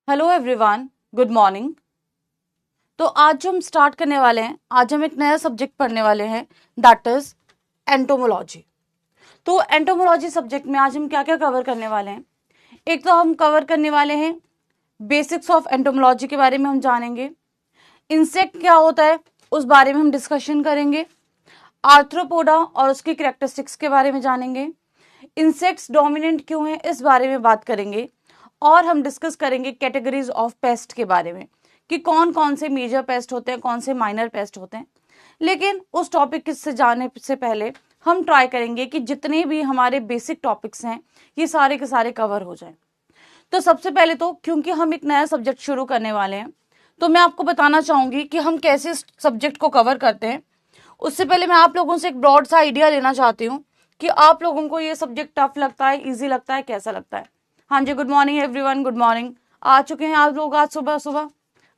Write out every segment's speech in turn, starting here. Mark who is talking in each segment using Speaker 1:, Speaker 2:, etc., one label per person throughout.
Speaker 1: Hello everyone, good morning. तो आज जो हम स्टार्ट करने वाले हैं, आज हम एक नया सब्जेक्ट पढ़ने वाले हैं, दैट इज एंटोमोलॉजी। तो एंटोमोलॉजी सब्जेक्ट में आज हम क्या क्या कवर करने वाले हैं। एक तो हम कवर करने वाले हैं बेसिक्स ऑफ एंटोमोलॉजी के बारे में हम जानेंगे। इंसेक्ट क्या होता है उस बारे में हम डिस्कशन करेंगे। आर्थ्रोपोडा और उसकी कैरेक्टरिस्टिक्स के बारे में जानेंगे। इंसेक्ट्स डोमिनेंट क्यों हैं इस बारे में बात करेंगे। और हम डिस्कस करेंगे कैटेगरीज ऑफ पेस्ट के बारे में कि कौन कौन से मेजर पेस्ट होते हैं, कौन से माइनर पेस्ट होते हैं। लेकिन उस टॉपिक से जाने से पहले हम ट्राई करेंगे कि जितने भी हमारे बेसिक टॉपिक्स हैं ये सारे के सारे कवर हो जाएं। तो सबसे पहले तो क्योंकि हम एक नया सब्जेक्ट शुरू करने वाले हैं तो मैं आपको बताना चाहूंगी कि हम कैसे इस सब्जेक्ट को कवर करते हैं। उससे पहले मैं आप लोगों से एक ब्रॉड सा आइडिया लेना चाहती हूँ कि आप लोगों को ये सब्जेक्ट टफ लगता है, इजी लगता है, कैसा लगता है। हाँ जी, good morning everyone, good morning. आ चुके हैं आप लोग आज सुबह सुबह?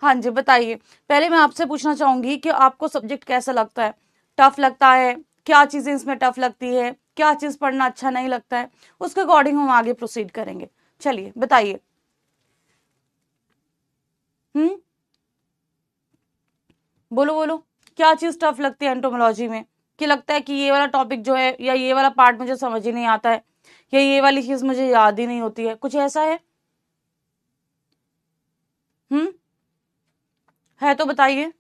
Speaker 1: हाँ जी, बताइए। पहले मैं आपसे पूछना चाहूंगी कि आपको सब्जेक्ट कैसा लगता है, टफ लगता है, क्या चीजें इसमें टफ लगती है, क्या चीज पढ़ना अच्छा नहीं लगता है, उसके अकॉर्डिंग हम आगे प्रोसीड करेंगे। चलिए बताइए। बोलो बोलो, क्या चीज टफ लगती है एंटोमोलॉजी में, कि लगता है कि ये वाला टॉपिक जो है या ये वाला पार्ट मुझे समझ ही नहीं आता है या ये वाली चीज मुझे याद ही नहीं होती है, कुछ ऐसा है? हम्म है तो बताइए।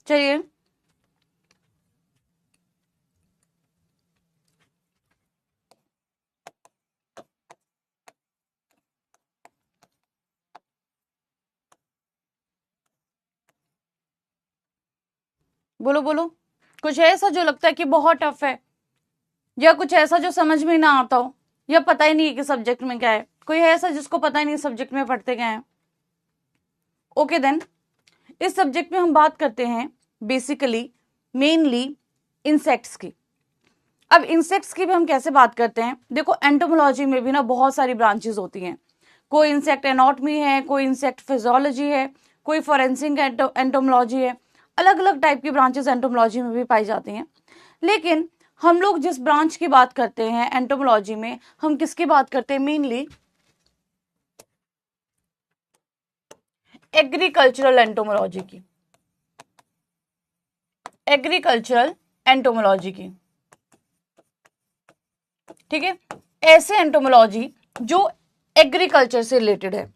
Speaker 1: चलिए। बोलो बोलो, कुछ ऐसा जो लगता है कि बहुत टफ है, या कुछ ऐसा जो समझ में ना आता हो, या पता ही नहीं है कि सब्जेक्ट में क्या है। कोई है ऐसा जिसको पता ही नहीं सब्जेक्ट में पढ़ते क्या है? ओके देन, इस सब्जेक्ट में हम बात करते हैं बेसिकली मेनली इंसेक्ट्स की। अब इंसेक्ट्स की भी हम कैसे बात करते हैं, देखो एंटोमोलॉजी में भी ना बहुत सारी ब्रांचेस होती हैं। कोई इंसेक्ट एनाटॉमी है, कोई इंसेक्ट फिजियोलॉजी है, कोई फॉरेंसिक एंटोमोलॉजी है। अलग अलग टाइप की ब्रांचेस एंटोमोलॉजी में भी पाई जाती हैं। लेकिन हम लोग जिस ब्रांच की बात करते हैं एंटोमोलॉजी में, हम किसकी बात करते हैं? मेनली एग्रीकल्चरल एंटोमोलॉजी की। एग्रीकल्चरल एंटोमोलॉजी की, ठीक है। ऐसे एंटोमोलॉजी जो एग्रीकल्चर से रिलेटेड है,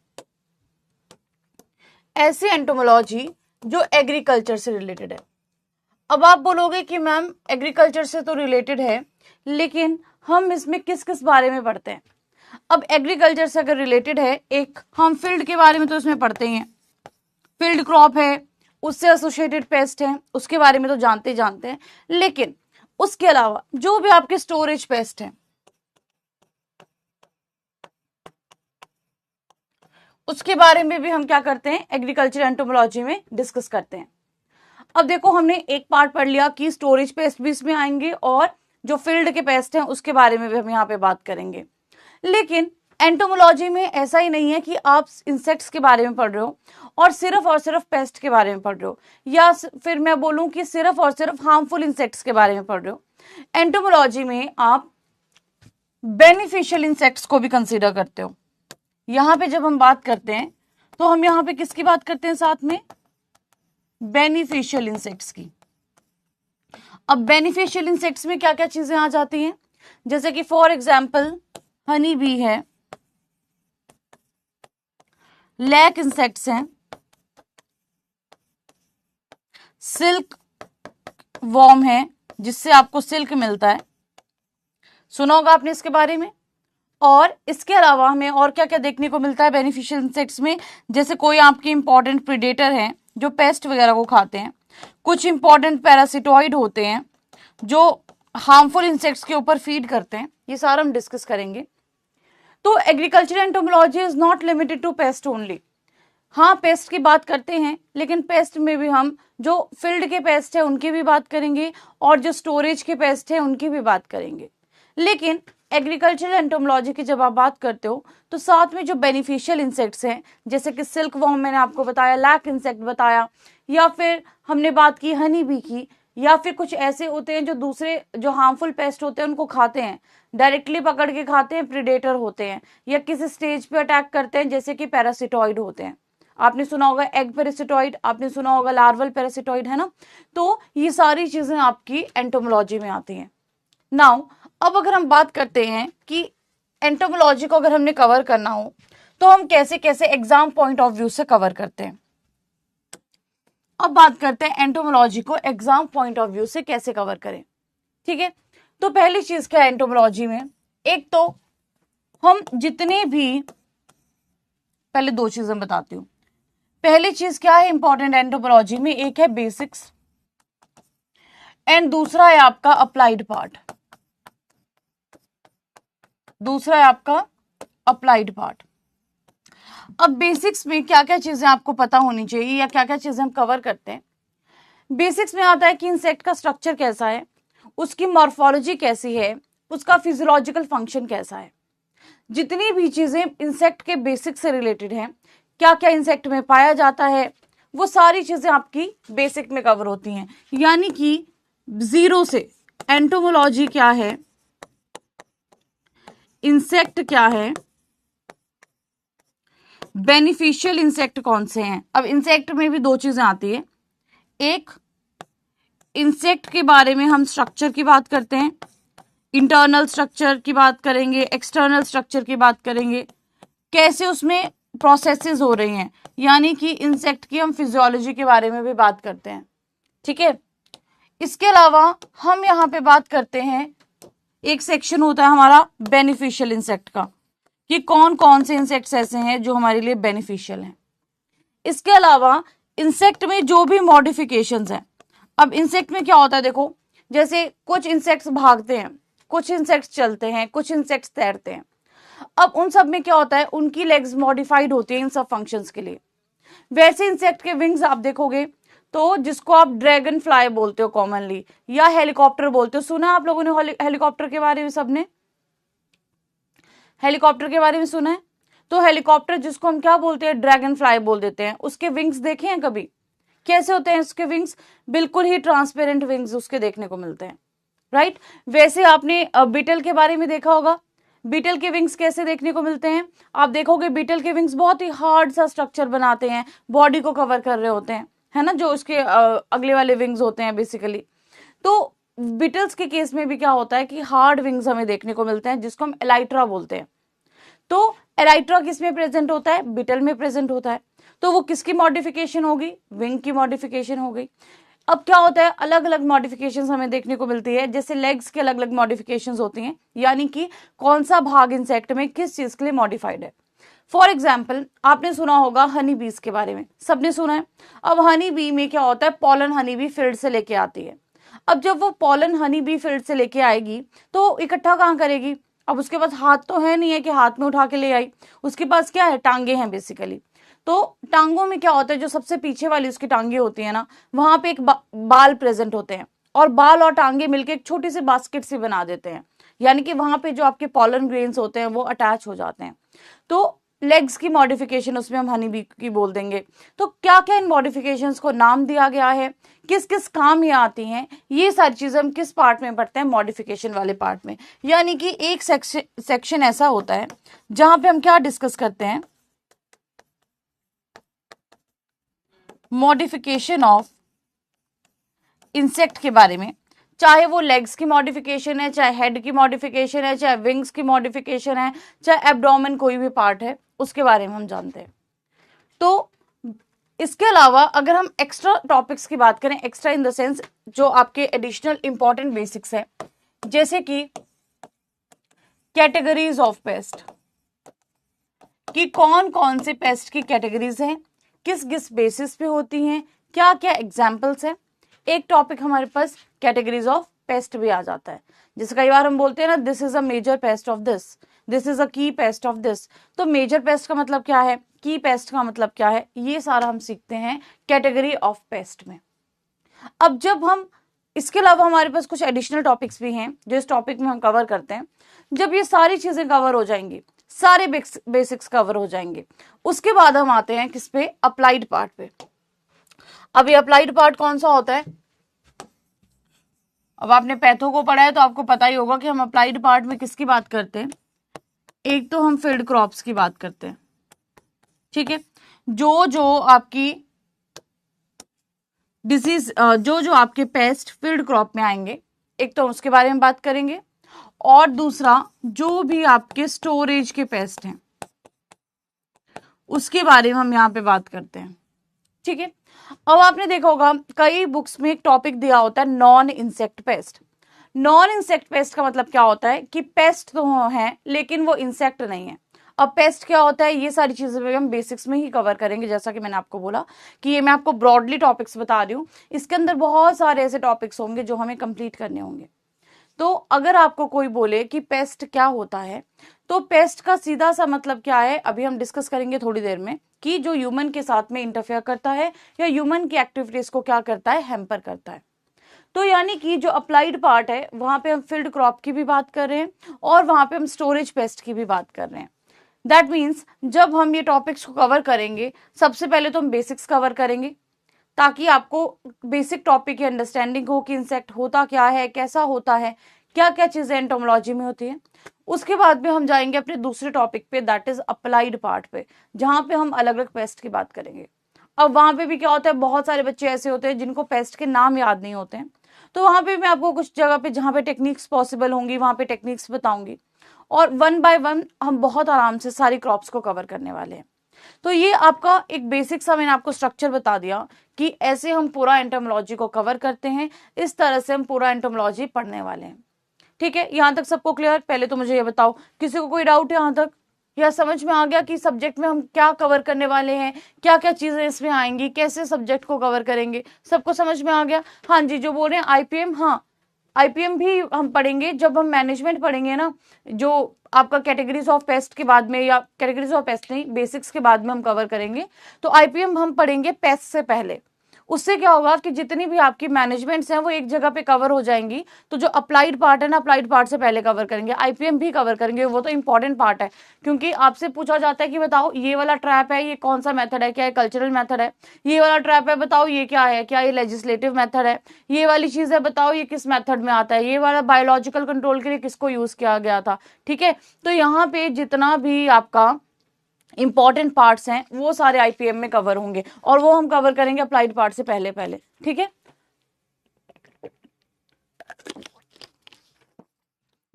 Speaker 1: ऐसे एंटोमोलॉजी जो एग्रीकल्चर से रिलेटेड है। अब आप बोलोगे कि मैम एग्रीकल्चर से तो रिलेटेड है, लेकिन हम इसमें किस किस बारे में पढ़ते हैं? अब एग्रीकल्चर से अगर रिलेटेड है, एक हम फील्ड के बारे में तो इसमें पढ़ते ही हैं। फील्ड क्रॉप है, उससे एसोसिएटेड पेस्ट है, उसके बारे में तो जानते ही जानते हैं। लेकिन उसके अलावा जो भी आपके स्टोरेज पेस्ट हैं, उसके बारे में भी हम क्या करते हैं? एग्रीकल्चर एंटोमोलॉजी में डिस्कस करते हैं। अब देखो, हमने एक पार्ट पढ़ लिया कि स्टोरेज पेस्ट भी इसमें आएंगे और जो फील्ड के पेस्ट हैं उसके बारे में भी हम यहाँ पे बात करेंगे। लेकिन एंटोमोलॉजी में ऐसा ही नहीं है कि आप इंसेक्ट्स के बारे में पढ़ रहे हो और सिर्फ पेस्ट के बारे में पढ़ रहे हो, या फिर मैं बोलूं कि सिर्फ और सिर्फ हार्मफुल इंसेक्ट्स के बारे में पढ़ रहे हो। एंटोमोलॉजी में आप बेनिफिशियल इंसेक्ट्स को भी कंसीडर करते हो। यहां पे जब हम बात करते हैं तो हम यहां पे किसकी बात करते हैं? साथ में बेनिफिशियल इंसेक्ट्स की। अब बेनिफिशियल इंसेक्ट्स में क्या क्या चीजें आ जाती हैं? जैसे कि फॉर एग्जाम्पल हनी बी है, लैक इंसेक्ट्स हैं, सिल्क वॉर्म है जिससे आपको सिल्क मिलता है, सुना होगा आपने इसके बारे में। और इसके अलावा हमें और क्या क्या देखने को मिलता है बेनिफिशियल इंसेक्ट्स में? जैसे कोई आपके इंपॉर्टेंट प्रीडेटर हैं जो पेस्ट वगैरह को खाते हैं, कुछ इंपॉर्टेंट पैरासिटॉइड होते हैं जो हार्मफुल इंसेक्ट्स के ऊपर फीड करते हैं। ये सारा हम डिस्कस करेंगे। तो agriculture entomology is not limited to pest only. हाँ, पेस्ट की बात करते हैं, लेकिन पेस्ट में भी हम जो फील्ड के पेस्ट है उनकी भी बात करेंगे और जो स्टोरेज के पेस्ट है उनकी भी बात करेंगे। लेकिन एग्रीकल्चरल एंटोमोलॉजी की जब आप बात करते हो तो साथ में जो बेनिफिशियल इंसेक्ट्स हैं, जैसे कि सिल्क वॉर्म मैंने आपको बताया, लैक इंसेक्ट बताया, या फिर हमने बात की हनी बी की, या फिर कुछ ऐसे होते हैं जो दूसरे जो हार्मफुल पेस्ट होते हैं उनको खाते हैं, डायरेक्टली पकड़ के खाते हैं, प्रीडेटर होते हैं, या किसी स्टेज पे अटैक करते हैं जैसे कि पैरासिटॉइड होते हैं। आपने सुना होगा एग पैरासिटॉइड, आपने सुना होगा लार्वल पैरासिटॉइड, है ना। तो ये सारी चीजें आपकी एंटोमोलॉजी में आती हैं। नाउ अब अगर हम बात करते हैं कि एंटोमोलॉजी को अगर हमने कवर करना हो तो हम कैसे कैसे एग्जाम पॉइंट ऑफ व्यू से कवर करते हैं। अब बात करते हैं एंटोमोलॉजी को एग्जाम पॉइंट ऑफ व्यू से कैसे कवर करें। ठीक है, तो पहली चीज क्या है एंटोमोलॉजी में, एक तो हम जितने भी, पहले दो चीजें बताती हूँ। पहली चीज क्या है इंपॉर्टेंट एंटोमोलॉजी में, एक है बेसिक्स एंड दूसरा है आपका अप्लाइड पार्ट। दूसरा है आपका अप्लाइड पार्ट। अब बेसिक्स में क्या क्या चीजें आपको पता होनी चाहिए या क्या क्या चीजें हम कवर करते हैं। बेसिक्स में आता है कि इंसेक्ट का स्ट्रक्चर कैसा है, उसकी मॉर्फोलॉजी कैसी है, उसका फिजियोलॉजिकल फंक्शन कैसा है। जितनी भी चीजें इंसेक्ट के बेसिक से रिलेटेड हैं, क्या क्या इंसेक्ट में पाया जाता है, वो सारी चीजें आपकी बेसिक में कवर होती हैं। यानी कि जीरो से एंटोमोलॉजी क्या है, इंसेक्ट क्या है, बेनिफिशियल इंसेक्ट कौन से हैं। अब इंसेक्ट में भी दो चीजें आती है, एक इंसेक्ट के बारे में हम स्ट्रक्चर की बात करते हैं, इंटरनल स्ट्रक्चर की बात करेंगे, एक्सटर्नल स्ट्रक्चर की बात करेंगे, कैसे उसमें प्रोसेसेस हो रही हैं, यानी कि इंसेक्ट की हम फिजियोलॉजी के बारे में भी बात करते हैं। ठीक है, इसके अलावा हम यहाँ पे बात करते हैं, एक सेक्शन होता है हमारा बेनिफिशियल इंसेक्ट का, कि कौन कौन से इंसेक्ट्स ऐसे हैं जो हमारे लिए बेनिफिशियल हैं। इसके अलावा इंसेक्ट में जो भी मॉडिफिकेशंस हैं, अब इंसेक्ट में क्या होता है देखो, जैसे कुछ इंसेक्ट्स भागते हैं, कुछ इंसेक्ट्स चलते हैं, कुछ इंसेक्ट्स तैरते हैं। अब उन सब में क्या होता है, उनकी लेग्स मॉडिफाइड होती हैं इन सब फंक्शंस के लिए। वैसे इंसेक्ट के विंग्स आप देखोगे तो जिसको आप ड्रैगन फ्लाई बोलते हो कॉमनली, या हेलीकॉप्टर बोलते हो, सुना आप लोगों ने हेलीकॉप्टर के बारे में, सबने हेलीकॉप्टर के बारे में सुना है। तो हेलीकॉप्टर जिसको हम क्या बोलते हैं, ड्रैगन फ्लाई बोल देते हैं, उसके विंग्स देखे हैं कभी, कैसे होते हैं उसके विंग्स, बिल्कुल ही ट्रांसपेरेंट विंग्स उसके देखने को मिलते हैं, राइट। वैसे आपने बीटल के बारे में देखा होगा, बीटल के विंग्स कैसे देखने को मिलते हैं, आप देखोगे बीटल के विंग्स बहुत ही हार्ड सा स्ट्रक्चर बनाते हैं, बॉडी को कवर कर रहे होते हैं, है ना, जो उसके अगले वाले विंग्स होते हैं बेसिकली। तो बीटल्स के केस में भी क्या होता है कि हार्ड विंग्स हमें देखने को मिलते हैं, जिसको हम एलाइट्रा बोलते हैं। तो एलाइट्रा किस में प्रेजेंट होता है, बीटल में प्रेजेंट होता है। तो वो किसकी मॉडिफिकेशन होगी, विंग की मॉडिफिकेशन हो गई। अब क्या होता है, अलग अलग मॉडिफिकेशंस हमें देखने को मिलती है, जैसे लेग्स के अलग अलग मॉडिफिकेशंस होती हैं, यानी कि कौन सा भाग इंसेक्ट में किस चीज के लिए मॉडिफाइड है। फॉर एग्जाम्पल आपने सुना होगा हनी बीज के बारे में, सबने सुना है। अब हनी बी में क्या होता है, पॉलन हनी बी फील्ड से लेके आती है। अब जब वो पॉलन हनी बी फील्ड से लेके आएगी तो इकट्ठा कहाँ करेगी, अब उसके पास हाथ तो है नहीं है कि हाथ में उठा के ले आई, उसके पास क्या है, टांगे हैं बेसिकली। तो टांगों में क्या होता है, जो सबसे पीछे वाली उसकी टांगे होती है ना, वहां पे एक बाल प्रेजेंट होते हैं, और बाल और टांगे मिलके एक छोटी सी बास्केट सी बना देते हैं, यानी कि वहां पे जो आपके पॉलन ग्रेन्स होते हैं वो अटैच हो जाते हैं। तो लेग्स की मॉडिफिकेशन उसमें हम हनी बी की बोल देंगे। तो क्या क्या इन मॉडिफिकेशंस को नाम दिया गया है, किस किस काम ये आती हैं, ये सारी चीजें हम किस पार्ट में पढ़ते हैं, मॉडिफिकेशन वाले पार्ट में। यानी कि एक सेक्शन ऐसा होता है जहां पे हम क्या डिस्कस करते हैं, मॉडिफिकेशन ऑफ इंसेक्ट के बारे में, चाहे वो लेग्स की मॉडिफिकेशन है, चाहे हेड की मॉडिफिकेशन है, चाहे विंग्स की मॉडिफिकेशन है, चाहे एब्डोमेन कोई भी पार्ट है, उसके बारे में हम जानते हैं। तो इसके अलावा अगर हम एक्स्ट्रा टॉपिक्स की बात करें, एक्स्ट्रा इन द सेंस जो आपके एडिशनल इंपॉर्टेंट बेसिक्स है, जैसे कि कैटेगरीज ऑफ पेस्ट, कि कौन कौन से पेस्ट की कैटेगरीज हैं, किस किस बेसिस पे होती हैं, क्या क्या एग्जाम्पल्स हैं। एक टॉपिक हमारे पास कैटेगरीज ऑफ पेस्ट भी आ जाता है, जैसे कई बार हम बोलते हैं ना, this is a major pest of this, this is a key pest of this. तो मेजर पेस्ट का मतलब क्या है, की पेस्ट का मतलब क्या है, ये सारा हम सीखते हैं कैटेगरी ऑफ पेस्ट में। अब जब हम इसके अलावा हमारे पास कुछ एडिशनल टॉपिक्स भी हैं जो इस टॉपिक में हम कवर करते हैं। जब ये सारी चीजें कवर हो जाएंगी, सारे बेसिक्स कवर हो जाएंगे, उसके बाद हम आते हैं किस पे, अप्लाइड पार्ट पे। अब ये अप्लाइड पार्ट कौन सा होता है, अब आपने पैथो को पढ़ा है तो आपको पता ही होगा कि हम अप्लाइड पार्ट में किसकी बात करते हैं। एक तो हम फील्ड क्रॉप्स की बात करते हैं, ठीक है, जो जो आपकी डिजीज, जो जो आपके पेस्ट फील्ड क्रॉप में आएंगे, एक तो उसके बारे में बात करेंगे, और दूसरा जो भी आपके स्टोरेज के पेस्ट हैं उसके बारे में हम यहाँ पे बात करते हैं, ठीक है। अब आपने देखा होगा कई बुक्स में एक टॉपिक दिया होता है non insect pest. Non insect pest का मतलब क्या होता है कि पेस्ट तो है लेकिन वो इंसेक्ट नहीं है। अब पेस्ट क्या होता है, ये सारी चीजें भी हम बेसिक्स में ही कवर करेंगे, जैसा कि मैंने आपको बोला कि ये मैं आपको ब्रॉडली टॉपिक्स बता रही हूँ, इसके अंदर बहुत सारे ऐसे टॉपिक्स होंगे जो हमें कंप्लीट करने होंगे। तो अगर आपको कोई बोले कि पेस्ट क्या होता है, तो पेस्ट का सीधा सा मतलब क्या है अभी हम डिस्कस करेंगे थोड़ी देर में, कि जो ह्यूमन के साथ में इंटरफेयर करता है या ह्यूमन की एक्टिविटीज को क्या करता है, हैम्पर करता है। तो यानी कि जो अप्लाइड पार्ट है वहां पे हम फील्ड क्रॉप की भी बात कर रहे हैं और वहां पे हम स्टोरेज पेस्ट की भी बात कर रहे हैं। दैट मीन्स जब हम ये टॉपिक्स को कवर करेंगे, सबसे पहले तो हम बेसिक्स कवर करेंगे ताकि आपको बेसिक टॉपिक की अंडरस्टैंडिंग हो कि इंसेक्ट होता क्या है, कैसा होता है, क्या क्या चीजें एंटोमोलॉजी में होती है। उसके बाद में हम जाएंगे अपने दूसरे टॉपिक पे, दैट इज अप्लाइड पार्ट पे, जहां पे हम अलग अलग पेस्ट की बात करेंगे। अब वहां पे भी क्या होता है, बहुत सारे बच्चे ऐसे होते हैं जिनको पेस्ट के नाम याद नहीं होते हैं, तो वहां पे मैं आपको कुछ जगह पे जहां पे टेक्निक्स पॉसिबल होंगी वहां पे टेक्निक्स बताऊंगी, और वन बाय वन हम बहुत आराम से सारी क्रॉप्स को कवर करने वाले हैं। तो ये आपका एक बेसिक सा मैंने आपको स्ट्रक्चर बता दिया कि ऐसे हम पूरा एंटोमोलॉजी को कवर करते हैं, इस तरह से हम पूरा एंटोमोलॉजी पढ़ने वाले हैं, ठीक है। यहां तक सबको क्लियर? पहले तो मुझे ये बताओ, किसी को कोई डाउट है यहां तक, या समझ में आ गया कि सब्जेक्ट में हम क्या कवर करने वाले हैं, क्या क्या चीजें इसमें आएंगी, कैसे सब्जेक्ट को कवर करेंगे, सबको समझ में आ गया? हाँ जी, जो बोल रहे हैं आईपीएम, हाँ आईपीएम भी हम पढ़ेंगे जब हम मैनेजमेंट पढ़ेंगे ना, जो आपका कैटेगरीज ऑफ पेस्ट के बाद में, या कैटेगरीज ऑफ पेस्ट नहीं, बेसिक्स के बाद में हम कवर करेंगे। तो आईपीएम हम पढ़ेंगे पेस्ट से पहले, उससे क्या होगा कि जितनी भी आपकी मैनेजमेंट्स हैं वो एक जगह पे कवर हो जाएंगी। तो जो अप्लाइड पार्ट है ना, अप्लाइड पार्ट से पहले कवर करेंगे, आईपीएम भी कवर करेंगे, वो तो इंपॉर्टेंट पार्ट है, क्योंकि आपसे पूछा जाता है कि बताओ ये वाला ट्रैप है, ये कौन सा मेथड है, क्या ये कल्चरल मेथड है, ये वाला ट्रैप है बताओ ये क्या है, क्या ये लेजिस्लेटिव मेथड है, ये वाली चीज है बताओ ये किस मेथड में आता है, ये वाला बायोलॉजिकल कंट्रोल के लिए किसको यूज किया गया था, ठीक है। तो यहाँ पे जितना भी आपका इंपॉर्टेंट पार्ट्स हैं वो सारे आईपीएम में कवर होंगे, और वो हम कवर करेंगे अप्लाइड पार्ट से पहले पहले, ठीक है।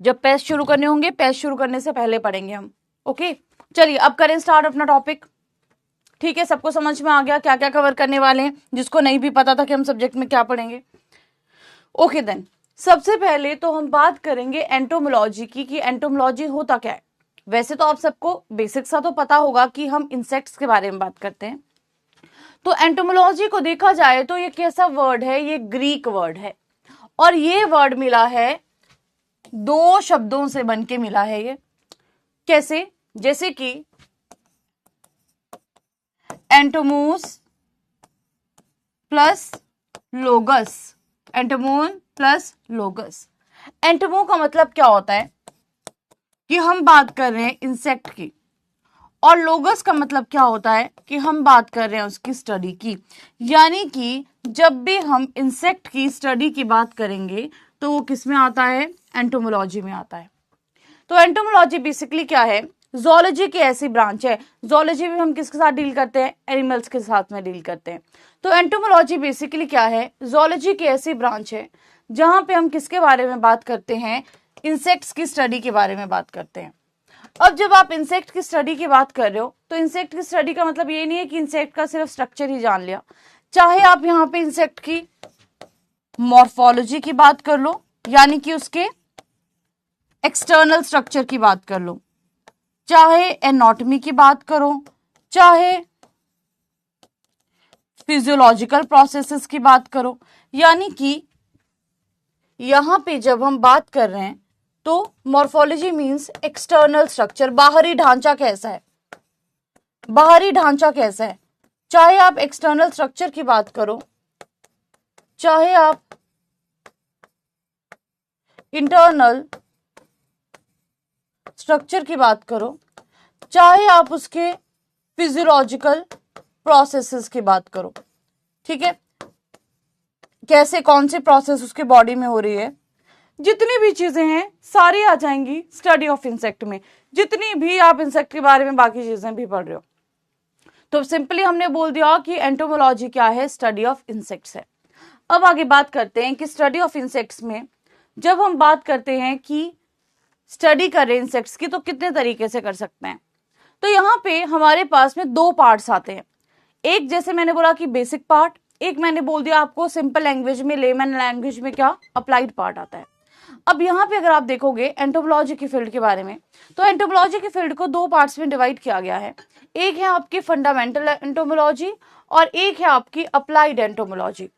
Speaker 1: जब पेस्ट शुरू करने होंगे, पेस्ट शुरू करने से पहले पढ़ेंगे हम, ओके। चलिए अब करें स्टार्ट अपना टॉपिक, ठीक है। सबको समझ में आ गया क्या क्या कवर करने वाले हैं, जिसको नहीं भी पता था कि हम सब्जेक्ट में क्या पढ़ेंगे, ओके देन। सबसे पहले तो हम बात करेंगे एंटोमोलॉजी की, कि एंटोमोलॉजी होता क्या है। वैसे तो आप सबको बेसिक सा तो पता होगा कि हम इंसेक्ट्स के बारे में बात करते हैं। तो एंटोमोलॉजी को देखा जाए तो ये कैसा वर्ड है, ये ग्रीक वर्ड है, और ये वर्ड मिला है दो शब्दों से बनके मिला है। ये कैसे? जैसे कि एंटोमोस प्लस लोगस, एंटोमोन प्लस लोगस। एंटोमो का मतलब क्या होता है कि हम बात कर रहे हैं इंसेक्ट की, और लोगस का मतलब क्या होता है कि हम बात कर रहे हैं उसकी स्टडी की। यानी कि जब भी हम इंसेक्ट की स्टडी की बात करेंगे तो वो किस में आता है, एंटोमोलॉजी में आता है। तो एंटोमोलॉजी बेसिकली क्या है, ज़ूलॉजी की ऐसी ब्रांच है। ज़ूलॉजी में हम किसके साथ डील करते हैं, एनिमल्स के साथ में डील करते हैं। तो एंटोमोलॉजी बेसिकली क्या है, ज़ूलॉजी की ऐसी ब्रांच है जहां पे हम किसके बारे में बात करते हैं, इंसेक्ट्स की स्टडी के बारे में बात करते हैं। अब जब आप इंसेक्ट की स्टडी की बात कर रहे हो तो इंसेक्ट की स्टडी का मतलब ये नहीं है कि इंसेक्ट का सिर्फ स्ट्रक्चर ही जान लिया, चाहे आप यहाँ पे इंसेक्ट की मॉर्फोलॉजी की बात कर लो, यानी कि उसके एक्सटर्नल स्ट्रक्चर की बात कर लो, चाहे एनाटॉमी की बात करो, चाहे फिजियोलॉजिकल प्रोसेसेस की बात करो। यानी कि यहां पे जब हम बात कर रहे हैं तो मॉर्फोलॉजी मींस एक्सटर्नल स्ट्रक्चर, बाहरी ढांचा कैसा है, बाहरी ढांचा कैसा है। चाहे आप एक्सटर्नल स्ट्रक्चर की बात करो, चाहे आप इंटरनल स्ट्रक्चर की बात करो, चाहे आप उसके फिजियोलॉजिकल प्रोसेसेस की बात करो, ठीक है। कैसे कौन सी प्रोसेस उसके बॉडी में हो रही है, जितनी भी चीजें हैं सारी आ जाएंगी स्टडी ऑफ इंसेक्ट में, जितनी भी आप इंसेक्ट के बारे में बाकी चीजें भी पढ़ रहे हो। तो सिंपली हमने बोल दिया कि एंटोमोलॉजी क्या है, स्टडी ऑफ इंसेक्ट्स है। अब आगे बात करते हैं कि स्टडी ऑफ इंसेक्ट्स में जब हम बात करते हैं कि स्टडी करें इंसेक्ट्स की तो कितने तरीके से कर सकते हैं। तो यहाँ पे हमारे पास में दो पार्ट्स आते हैं, एक जैसे मैंने बोला कि बेसिक पार्ट, एक मैंने बोल दिया आपको सिंपल लैंग्वेज में, लेमन लैंग्वेज में क्या अप्लाइड पार्ट आता है। अब यहाँ पे अगर आप देखोगे एंटोमोलॉजी की फील्ड के बारे में, तो एंटोमोलॉजी की फील्ड को दो पार्ट्स में डिवाइड किया गया है, एक है आपकी फंडामेंटल एंटोमोलॉजी और एक है आपकी अप्लाइड एंटोमोलॉजी।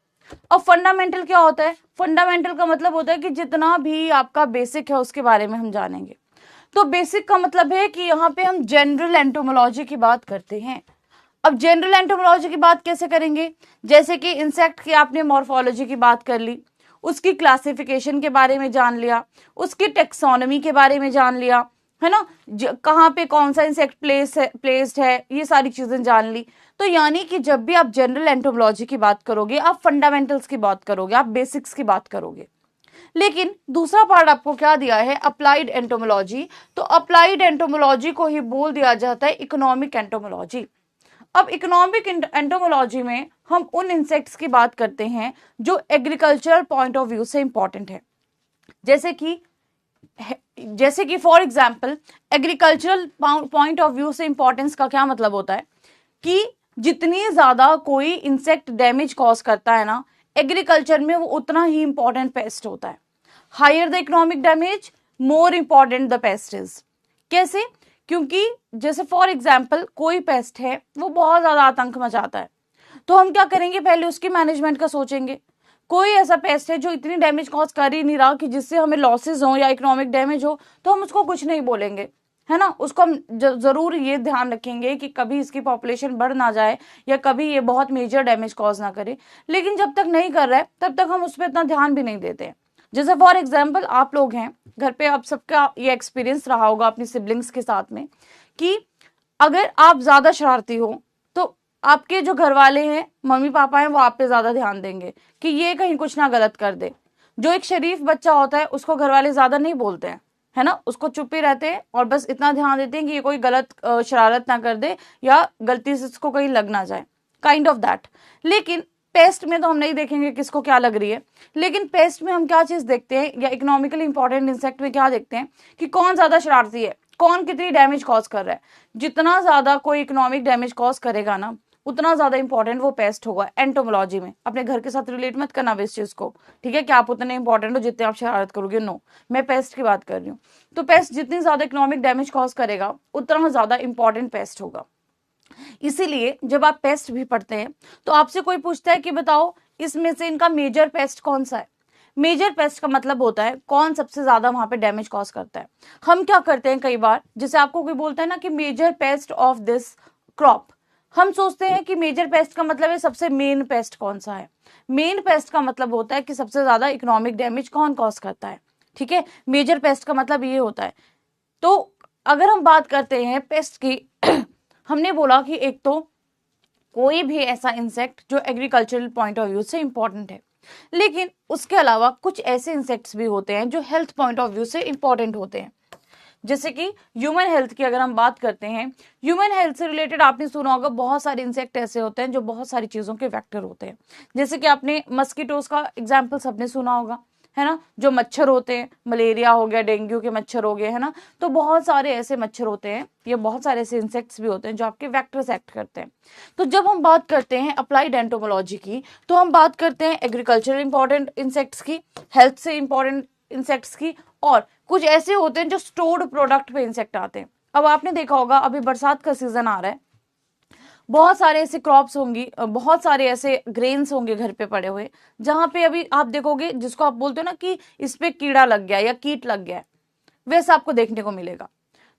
Speaker 1: अब फंडामेंटल क्या होता है, फंडामेंटल का मतलब होता है कि जितना भी आपका बेसिक है उसके बारे में हम जानेंगे। तो बेसिक का मतलब है कि यहाँ पे हम जनरल एंटोमोलॉजी की बात करते हैं। अब जनरल एंटोमोलॉजी की बात कैसे करेंगे, जैसे कि इंसेक्ट की आपने मॉर्फोलॉजी की बात कर ली, उसकी क्लासिफिकेशन के बारे में जान लिया, उसकी टेक्सोनॉमी के बारे में जान लिया, है ना, कहाँ पे कौन सा इंसेक्ट प्लेस्ड है, ये सारी चीजें जान ली। तो यानी कि जब भी आप जनरल एंटोमोलॉजी की बात करोगे, आप फंडामेंटल्स की बात करोगे, आप बेसिक्स की बात करोगे। लेकिन दूसरा पार्ट आपको क्या दिया है, अप्लाइड एंटोमोलॉजी। तो अप्लाइड एंटोमोलॉजी को ही बोल दिया जाता है इकोनॉमिक एंटोमोलॉजी। अब इकोनॉमिक एंटोमोलॉजी में हम उन इंसेक्ट्स की बात करते हैं जो एग्रीकल्चरल पॉइंट ऑफ व्यू से इंपॉर्टेंट है, जैसे कि for example agricultural point of view से इंपॉर्टेंस का क्या मतलब होता है कि जितनी ज्यादा कोई इंसेक्ट डैमेज कॉज करता है ना एग्रीकल्चर में, वो उतना ही इंपॉर्टेंट पेस्ट होता है। Higher the economic damage, more important the pest is. कैसे, क्योंकि जैसे फॉर एग्जाम्पल कोई पेस्ट है वो बहुत ज्यादा आतंक मचाता है, तो हम क्या करेंगे, पहले उसकी मैनेजमेंट का सोचेंगे। कोई ऐसा पेस्ट है जो इतनी डैमेज कॉज कर ही नहीं रहा कि जिससे हमें लॉसेज हो या इकोनॉमिक डैमेज हो, तो हम उसको कुछ नहीं बोलेंगे, है ना। उसको हम जरूर ये ध्यान रखेंगे कि कभी इसकी पॉपुलेशन बढ़ ना जाए या कभी ये बहुत मेजर डैमेज कॉज ना करे। लेकिन जब तक नहीं कर रहा है तब तक हम उस पर इतना ध्यान भी नहीं देते। जैसे फॉर एग्जाम्पल आप लोग हैं घर पे, आप सबका ये एक्सपीरियंस रहा होगा अपनी सिबलिंग्स के साथ में कि अगर आप ज्यादा शरारती हो तो आपके जो घर वाले हैं, मम्मी पापा हैं, वो आप पे ज्यादा ध्यान देंगे कि ये कहीं कुछ ना गलत कर दे। जो एक शरीफ बच्चा होता है उसको घर वाले ज्यादा नहीं बोलते हैं, है ना, उसको चुप ही रहते हैं और बस इतना ध्यान देते हैं कि ये कोई गलत शरारत ना कर दे या गलती से इसको कहीं लग ना जाए, काइंड ऑफ दैट। लेकिन पेस्ट में तो हम नहीं देखेंगे किसको क्या लग रही है, लेकिन पेस्ट में हम क्या चीज देखते हैं या इकोनॉमिकली इंपॉर्टेंट इंसेक्ट में क्या देखते हैं कि कौन ज्यादा शरारती है, कौन कितनी डैमेज कॉज कर रहा है। जितना ज्यादा कोई इकोनॉमिक डैमेज कॉज करेगा ना उतना ज्यादा इंपॉर्टेंट वो पेस्ट होगा एंटोमोलॉजी में। अपने घर के साथ रिलेट मत करना इस चीज को, ठीक है, कि आप उतने इंपॉर्टेंट हो जितने आप शरारत करोगे, नो, मैं पेस्ट की बात कर रही हूँ। तो पेस्ट जितनी ज्यादा इकोनॉमिक डैमेज कॉज करेगा उतना ज्यादा इंपॉर्टेंट पेस्ट होगा। इसीलिए जब आप पेस्ट भी पढ़ते हैं तो आपसे कोई पूछता है कि बताओ इसमें से इनका मेजर पेस्ट कौन सा है। मेजर पेस्ट का मतलब होता है कौन सबसे ज्यादा वहां पे डैमेज कॉज करता है। हम क्या करते हैं कई बार, जैसे आपको कोई बोलता है ना कि major pest of this crop, हम सोचते हैं कि मेजर पेस्ट का मतलब है सबसे मेन पेस्ट कौन सा है। मेन पेस्ट का मतलब होता है कि सबसे ज्यादा इकोनॉमिक डैमेज कौन कॉज करता है, ठीक है। मेजर पेस्ट का मतलब ये होता है। तो अगर हम बात करते हैं पेस्ट की हमने बोला कि एक तो कोई भी ऐसा इंसेक्ट जो एग्रीकल्चरल पॉइंट ऑफ व्यू से इंपॉर्टेंट है, लेकिन उसके अलावा कुछ ऐसे इंसेक्ट्स भी होते हैं जो हेल्थ पॉइंट ऑफ व्यू से इंपॉर्टेंट होते हैं। जैसे कि ह्यूमन हेल्थ की अगर हम बात करते हैं, ह्यूमन हेल्थ से रिलेटेड आपने सुना होगा बहुत सारे इंसेक्ट ऐसे होते हैं जो बहुत सारी चीजों के वेक्टर होते हैं। जैसे कि आपने मस्कीटोज का एग्जाम्पल सबने सुना होगा, है ना, जो मच्छर होते हैं, मलेरिया हो गया, डेंगू के मच्छर हो गए, है ना। तो बहुत सारे ऐसे मच्छर होते हैं, ये बहुत सारे ऐसे इंसेक्ट्स भी होते हैं जो आपके वेक्टर्स एक्ट करते हैं। तो जब हम बात करते हैं अप्लाइड एंटोमोलॉजी की, तो हम बात करते हैं एग्रीकल्चरल इंपॉर्टेंट इंसेक्ट्स की, हेल्थ से इंपॉर्टेंट इंसेक्ट्स की, और कुछ ऐसे होते हैं जो स्टोर्ड प्रोडक्ट पे इंसेक्ट आते हैं। अब आपने देखा होगा अभी बरसात का सीजन आ रहा है, बहुत सारे ऐसे क्रॉप्स होंगी, बहुत सारे ऐसे ग्रेन्स होंगे घर पे पड़े हुए, जहां पे अभी आप देखोगे जिसको आप बोलते हो ना कि इस पे कीड़ा लग गया या कीट लग गया, वैसा आपको देखने को मिलेगा।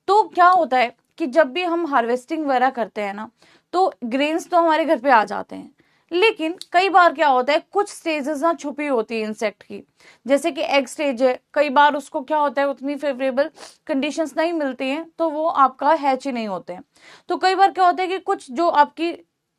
Speaker 1: तो क्या होता है कि जब भी हम हार्वेस्टिंग वगैरह करते हैं ना, तो ग्रेन्स तो हमारे घर पे आ जाते हैं, लेकिन कई बार क्या होता है कुछ स्टेजेस ना छुपी होती है इंसेक्ट की, जैसे कि एग स्टेज है, कई बार उसको क्या होता है उतनी फेवरेबल कंडीशंस नहीं मिलती हैं तो वो आपका हैच ही नहीं होते हैं। तो कई बार क्या होता है कि कुछ जो आपकी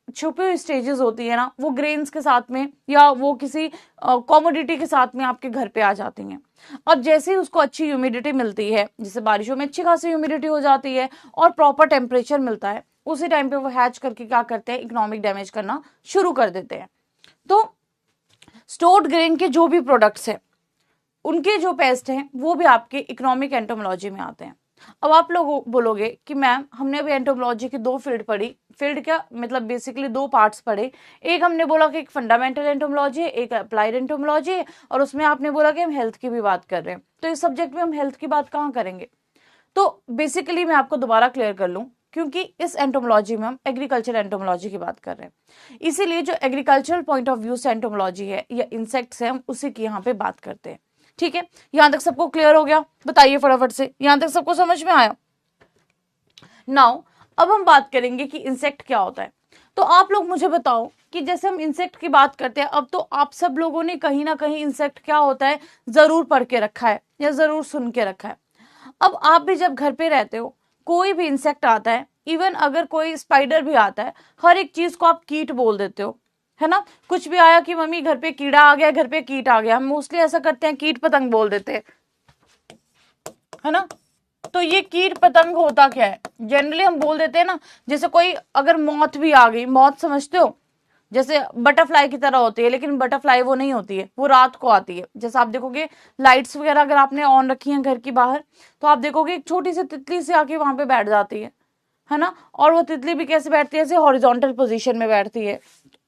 Speaker 1: छुपी हुई स्टेजेस होती है ना, वो ग्रेन्स के साथ में या वो किसी कॉमोडिटी के साथ में आपके घर पे आ जाती हैं। अब जैसे ही उसको अच्छी ह्यूमिडिटी मिलती है, जैसे बारिशों में अच्छी खासी ह्यूमिडिटी हो जाती है और प्रॉपर टेम्परेचर मिलता है, उसी टाइम पे वो हैच करके क्या करते हैं, इकोनॉमिक डैमेज करना शुरू कर देते हैं। तो स्टोर्ड ग्रेन के जो भी प्रोडक्ट्स हैं, उनके जो पेस्ट हैं, वो भी आपके इकोनॉमिक एंटोमोलॉजी में आते हैं। अब आप लोग बोलोगे कि मैम हमने अभी एंटोमोलॉजी की 2 फील्ड पढ़ी, फील्ड क्या मतलब बेसिकली 2 पार्ट्स पढ़े। एक हमने बोला कि एक फंडामेंटल एंटोमोलॉजी है, एक अप्लाइड एंटोमोलॉजी है, और उसमें आपने बोला कि हम हेल्थ की भी बात कर रहे हैं। तो इस सब्जेक्ट में हम हेल्थ की बात कहाँ करेंगे? तो बेसिकली मैं आपको दोबारा क्लियर कर लूँ, क्योंकि इस एंटोमोलॉजी में हम एग्रीकल्चर एंटोमोलॉजी की बात कर रहे हैं, इसीलिए जो एग्रीकल्चरल पॉइंट ऑफ व्यू से एंटोमोलॉजी है या इंसेक्ट्स है, हम उसी की यहाँ पे बात करते हैं। ठीक है, यहां तक सबको क्लियर हो गया? बताइए फटाफट से, यहां तक सबको समझ में आया? नाउ अब हम बात करेंगे कि इंसेक्ट क्या होता है। तो आप लोग मुझे बताओ कि जैसे हम इंसेक्ट की बात करते हैं, अब तो आप सब लोगों ने कहीं ना कहीं इंसेक्ट क्या होता है जरूर पढ़ के रखा है या जरूर सुन के रखा है। अब आप भी जब घर पे रहते हो, कोई भी इंसेक्ट आता है, इवन अगर कोई स्पाइडर भी आता है, हर एक चीज को आप कीट बोल देते हो, है ना? कुछ भी आया कि मम्मी घर पे कीड़ा आ गया, घर पे कीट आ गया, हम मोस्टली ऐसा करते हैं, कीट पतंग बोल देते हैं, है ना? तो ये कीट पतंग होता क्या है? जनरली हम बोल देते हैं ना, जैसे कोई अगर मौत भी आ गई, मौत समझते हो, जैसे बटरफ्लाई की तरह होती है, लेकिन बटरफ्लाई वो नहीं होती है, वो रात को आती है। जैसे आप देखोगे लाइट्स वगैरह अगर आपने ऑन रखी हैं घर की बाहर, तो आप देखोगे एक छोटी सी तितली से आके वहां पे बैठ जाती है ना? और वो तितली भी कैसे बैठती है? ऐसे हॉरिजॉन्टल पोजीशन में बैठती है,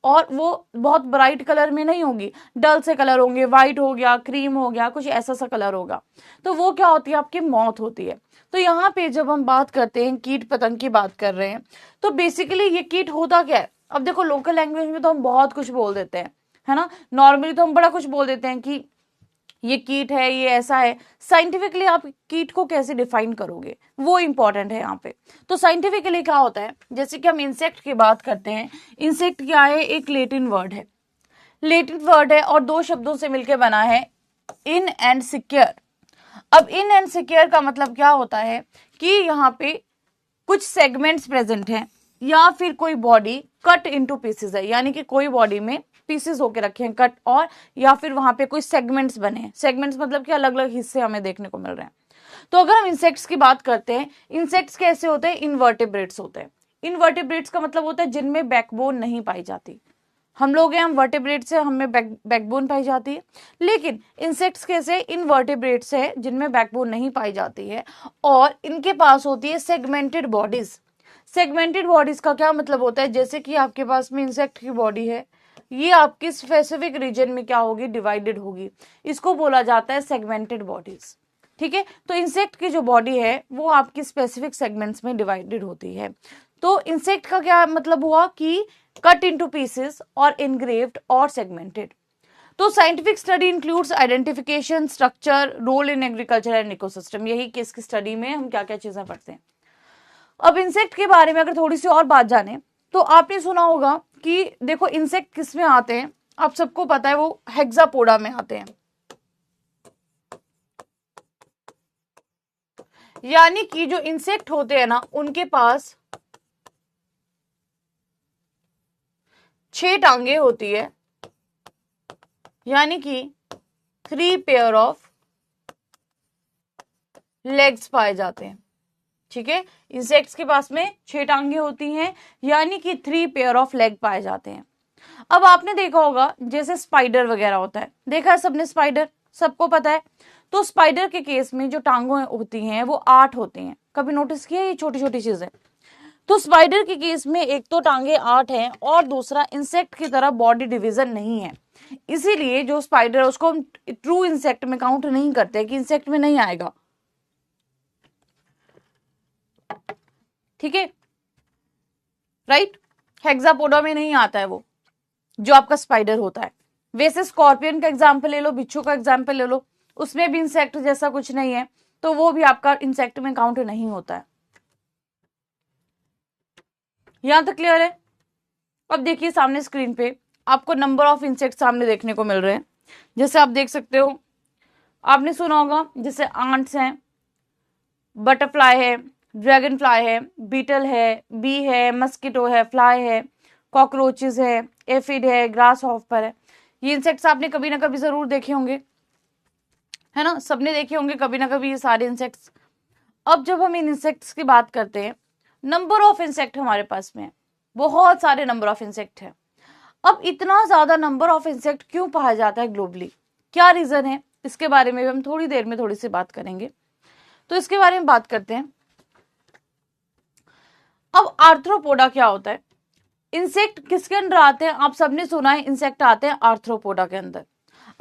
Speaker 1: और वो बहुत ब्राइट कलर में नहीं होगी, डल से कलर होंगे, व्हाइट हो गया, क्रीम हो गया, कुछ ऐसा सा कलर होगा। तो वो क्या होती है? आपकी मौत होती है। तो यहाँ पे जब हम बात करते हैं, कीट पतंग की बात कर रहे हैं, तो बेसिकली ये कीट होता क्या है? अब देखो लोकल लैंग्वेज में तो हम बहुत कुछ बोल देते हैं, है ना? नॉर्मली तो हम बड़ा कुछ बोल देते हैं कि ये कीट है, ये ऐसा है। साइंटिफिकली आप कीट को कैसे डिफाइन करोगे, वो इंपॉर्टेंट है यहाँ पे। तो साइंटिफिकली क्या होता है, जैसे कि हम इंसेक्ट की बात करते हैं, इंसेक्ट क्या है? एक लैटिन वर्ड है, लैटिन वर्ड है और 2 शब्दों से मिलकर बना है, इन एंड सिक्योर। अब इन एंड सिक्योर का मतलब क्या होता है कि यहाँ पे कुछ सेगमेंट्स प्रेजेंट हैं, या फिर कोई बॉडी कट इनटू पीसेस है, यानी कि कोई बॉडी में पीसेस होके रखे हैं कट, और या फिर वहां पे कोई सेगमेंट्स बने हैं। सेगमेंट्स मतलब कि अलग अलग हिस्से हमें देखने को मिल रहे हैं। तो अगर हम इंसेक्ट्स की बात करते हैं, इंसेक्ट्स कैसे होते हैं? इनवर्टिब्रेट्स होते हैं। इनवर्टिब्रेट्स का मतलब होता है जिनमें बैकबोन नहीं पाई जाती। हम लोग हैं, हम वर्टिब्रेट्स है, हमें बैकबोन पाई जाती है, लेकिन इंसेक्ट्स कैसे? इनवर्टिब्रेट्स है जिनमें बैकबोन नहीं पाई जाती है, और इनके पास होती है सेगमेंटेड बॉडीज। सेगमेंटेड बॉडीज का क्या मतलब होता है? जैसे कि आपके पास में इंसेक्ट की बॉडी है, ये आपकी स्पेसिफिक रीजन में क्या होगी? डिवाइडेड होगी। इसको बोला जाता है सेगमेंटेड बॉडीज। ठीक है, तो इंसेक्ट की जो बॉडी है वो आपकी स्पेसिफिक सेगमेंट्स में डिवाइडेड होती है। तो इंसेक्ट का क्या मतलब हुआ कि कट इनटू पीसेस और एनग्रेव्ड और सेगमेंटेड। तो scientific study includes identification, structure, role in agriculture and ecosystem. यही कि इसकी स्टडी में हम क्या क्या चीजें पढ़ते हैं। अब इंसेक्ट के बारे में अगर थोड़ी सी और बात जाने, तो आपने सुना होगा कि देखो इंसेक्ट किस में आते हैं, आप सबको पता है वो हेक्सापोडा में आते हैं, यानी कि जो इंसेक्ट होते हैं ना, उनके पास 6 टांगे होती है, यानी कि 3 पेयर ऑफ लेग्स पाए जाते हैं। ठीक है, इंसेक्ट्स के पास में 6 टांगे होती हैं, यानी कि 3 पेयर ऑफ लेग पाए जाते हैं। अब आपने देखा होगा जैसे स्पाइडर वगैरह होता है, देखा है सबने स्पाइडर, सबको पता है। तो स्पाइडर के केस में जो टांगों होती हैं वो 8 होती हैं। कभी नोटिस किया ये छोटी छोटी चीजें? तो स्पाइडर के केस में एक तो टांगे 8 हैं, और दूसरा इंसेक्ट की तरह बॉडी डिवीजन नहीं है, इसीलिए जो स्पाइडर है उसको हम ट्रू इंसेक्ट में काउंट नहीं करते, कि इंसेक्ट में नहीं आएगा। ठीक है, राइट, हेक्सापोडा में नहीं आता है वो जो आपका स्पाइडर होता है। वैसे स्कॉर्पियन का एग्जाम्पल ले लो, बिच्छू का एग्जाम्पल ले लो, उसमें भी इंसेक्ट जैसा कुछ नहीं है, तो वो भी आपका इंसेक्ट में काउंट नहीं होता है। यहां तक क्लियर है? अब देखिए सामने स्क्रीन पे आपको नंबर ऑफ इंसेक्ट सामने देखने को मिल रहे हैं। जैसे आप देख सकते हो, आपने सुना होगा जैसे आंट्स हैं, बटरफ्लाई है, ड्रैगन फ्लाई है, बीटल है, बी है, मस्किटो है, फ्लाई है, कॉकरोचेस है, एफिड है, ग्रास हॉपर है। ये इंसेक्ट्स आपने कभी ना कभी जरूर देखे होंगे, है ना, सबने देखे होंगे कभी ना कभी ये सारे इंसेक्ट्स। अब जब हम इन इंसेक्ट्स की बात करते हैं, नंबर ऑफ इंसेक्ट हमारे पास में है, बहुत सारे नंबर ऑफ इंसेक्ट है। अब इतना ज्यादा नंबर ऑफ इंसेक्ट क्यों पाया जाता है ग्लोबली, क्या रीजन है, इसके बारे में भी हम थोड़ी देर में थोड़ी सी बात करेंगे। तो इसके बारे में बात करते हैं। अब आर्थ्रोपोडा क्या होता है, इंसेक्ट किसके अंदर आते हैं, आप सबने सुना है इंसेक्ट आते हैं आर्थ्रोपोडा के अंदर।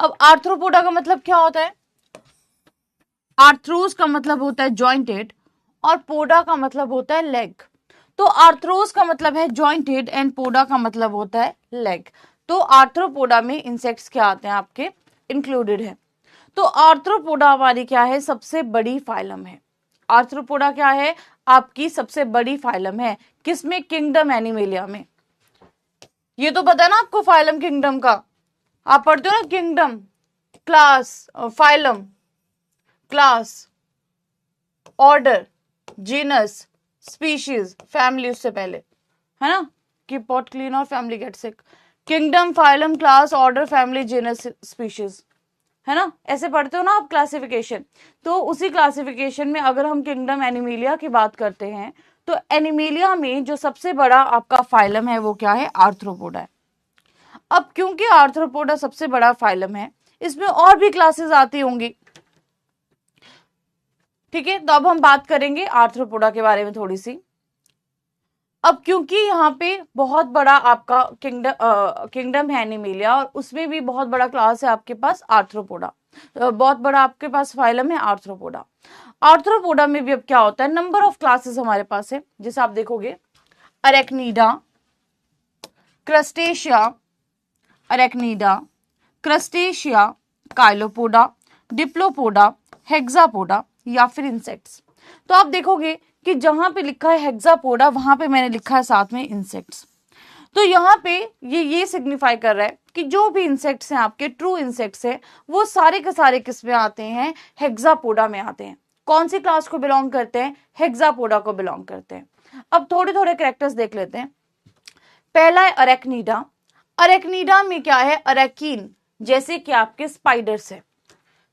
Speaker 1: अब आर्थ्रोपोडा का मतलब क्या होता है, आर्थ्रोस का मतलब होता है जॉइंटेड और पोडा का मतलब होता है लेग। तो आर्थ्रोस का मतलब है जॉइंटेड एंड पोडा का मतलब होता है लेग। तो आर्थ्रोपोडा में इंसेक्ट्स क्या आते हैं आपके इंक्लूडेड है। तो आर्थ्रोपोडा हमारी क्या है, सबसे बड़ी फाइलम है। आर्थ्रोपोडा क्या है, आपकी सबसे बड़ी फाइलम है, किसमें, किंगडम एनिमेलिया में। ये तो पता है ना आपको फाइलम किंगडम का, आप पढ़ते हो ना, kingdom, class, phylum, class, order, genus, species, family उससे पहले, है ना, कीप पॉट क्लीन और family get sick. Kingdom, phylum, class, order, family, genus, species, है ना, ऐसे पढ़ते हो ना आप क्लासिफिकेशन। तो उसी क्लासिफिकेशन में अगर हम किंगडम एनिमेलिया की बात करते हैं, तो एनिमेलिया में जो सबसे बड़ा आपका फाइलम है वो क्या है, आर्थ्रोपोडा है। अब क्योंकि आर्थ्रोपोडा सबसे बड़ा फाइलम है, इसमें और भी क्लासेस आती होंगी, ठीक है। तो अब हम बात करेंगे आर्थ्रोपोडा के बारे में थोड़ी सी। अब क्योंकि यहाँ पे बहुत बड़ा आपका किंगडम है एनिमेलिया, और उसमें भी बहुत बड़ा क्लास है आपके पास आर्थ्रोपोडा, बहुत बड़ा आपके पास फाइलम है आर्थ्रोपोडा। आर्थ्रोपोडा में भी अब क्या होता है, नंबर ऑफ क्लासेस हमारे पास है, जैसे आप देखोगे arachnida, crustacea, arachnida, crustacea, chilopoda, diplopoda, hexapoda या फिर इंसेक्ट्स। तो आप देखोगे कि जहां पे लिखा है हेक्सापोडा, वहां पे मैंने लिखा है साथ में इंसेक्ट्स। तो यहाँ पे ये सिग्निफाई कर रहा है कि जो भी इंसेक्ट्स हैं आपके ट्रू इंसेक्ट्स हैं, वो सारे के सारे किस में आते हैं, हेक्सापोडा में आते हैं। कौन सी क्लास को बिलोंग करते हैं, हेक्सापोडा को बिलोंग करते हैं। अब थोड़े थोड़े कैरेक्टर्स देख लेते हैं। पहला है अरेक्निडा। अरेक्निडा में क्या है, अरेकीन, जैसे कि आपके स्पाइडर्स है,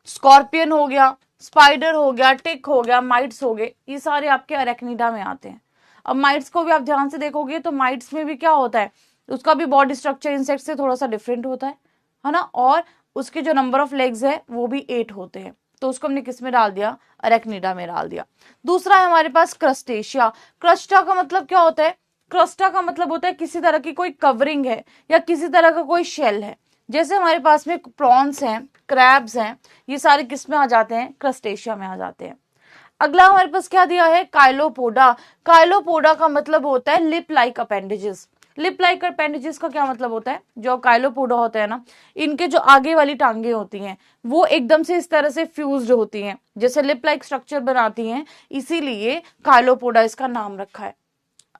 Speaker 1: स्कॉर्पियन हो गया, स्पाइडर हो गया, टिक हो गया, माइट्स हो गए, ये सारे आपके अरेक्निडा में आते हैं। अब माइट्स को भी आप ध्यान से देखोगे तो माइट्स में भी क्या होता है, उसका भी बॉडी स्ट्रक्चर इंसेक्ट से थोड़ा सा डिफरेंट होता है ना, और उसके जो नंबर ऑफ लेग्स है वो भी 8 होते हैं। तो उसको हमने किस में डाल दिया, अरेक्निडा में डाल दिया। दूसरा है हमारे पास क्रस्टेशिया। क्रस्टा का मतलब क्या होता है, क्रस्टा का मतलब होता है किसी तरह की कोई कवरिंग है या किसी तरह का कोई शेल है। जैसे हमारे पास में प्रॉन्स हैं, क्रैब्स हैं, ये सारे किस में आ जाते हैं, क्रस्टेशिया में आ जाते हैं। अगला हमारे पास क्या दिया है, काइलोपोडा। काइलोपोडा का मतलब होता है lip like appendages. Lip like appendages का क्या मतलब होता है, जो काइलोपोडा होता है ना, इनके जो आगे वाली टांगे होती हैं वो एकदम से इस तरह से फ्यूज्ड होती हैं, जैसे लिप लाइक स्ट्रक्चर बनाती हैं, इसीलिए काइलोपोडा इसका नाम रखा है।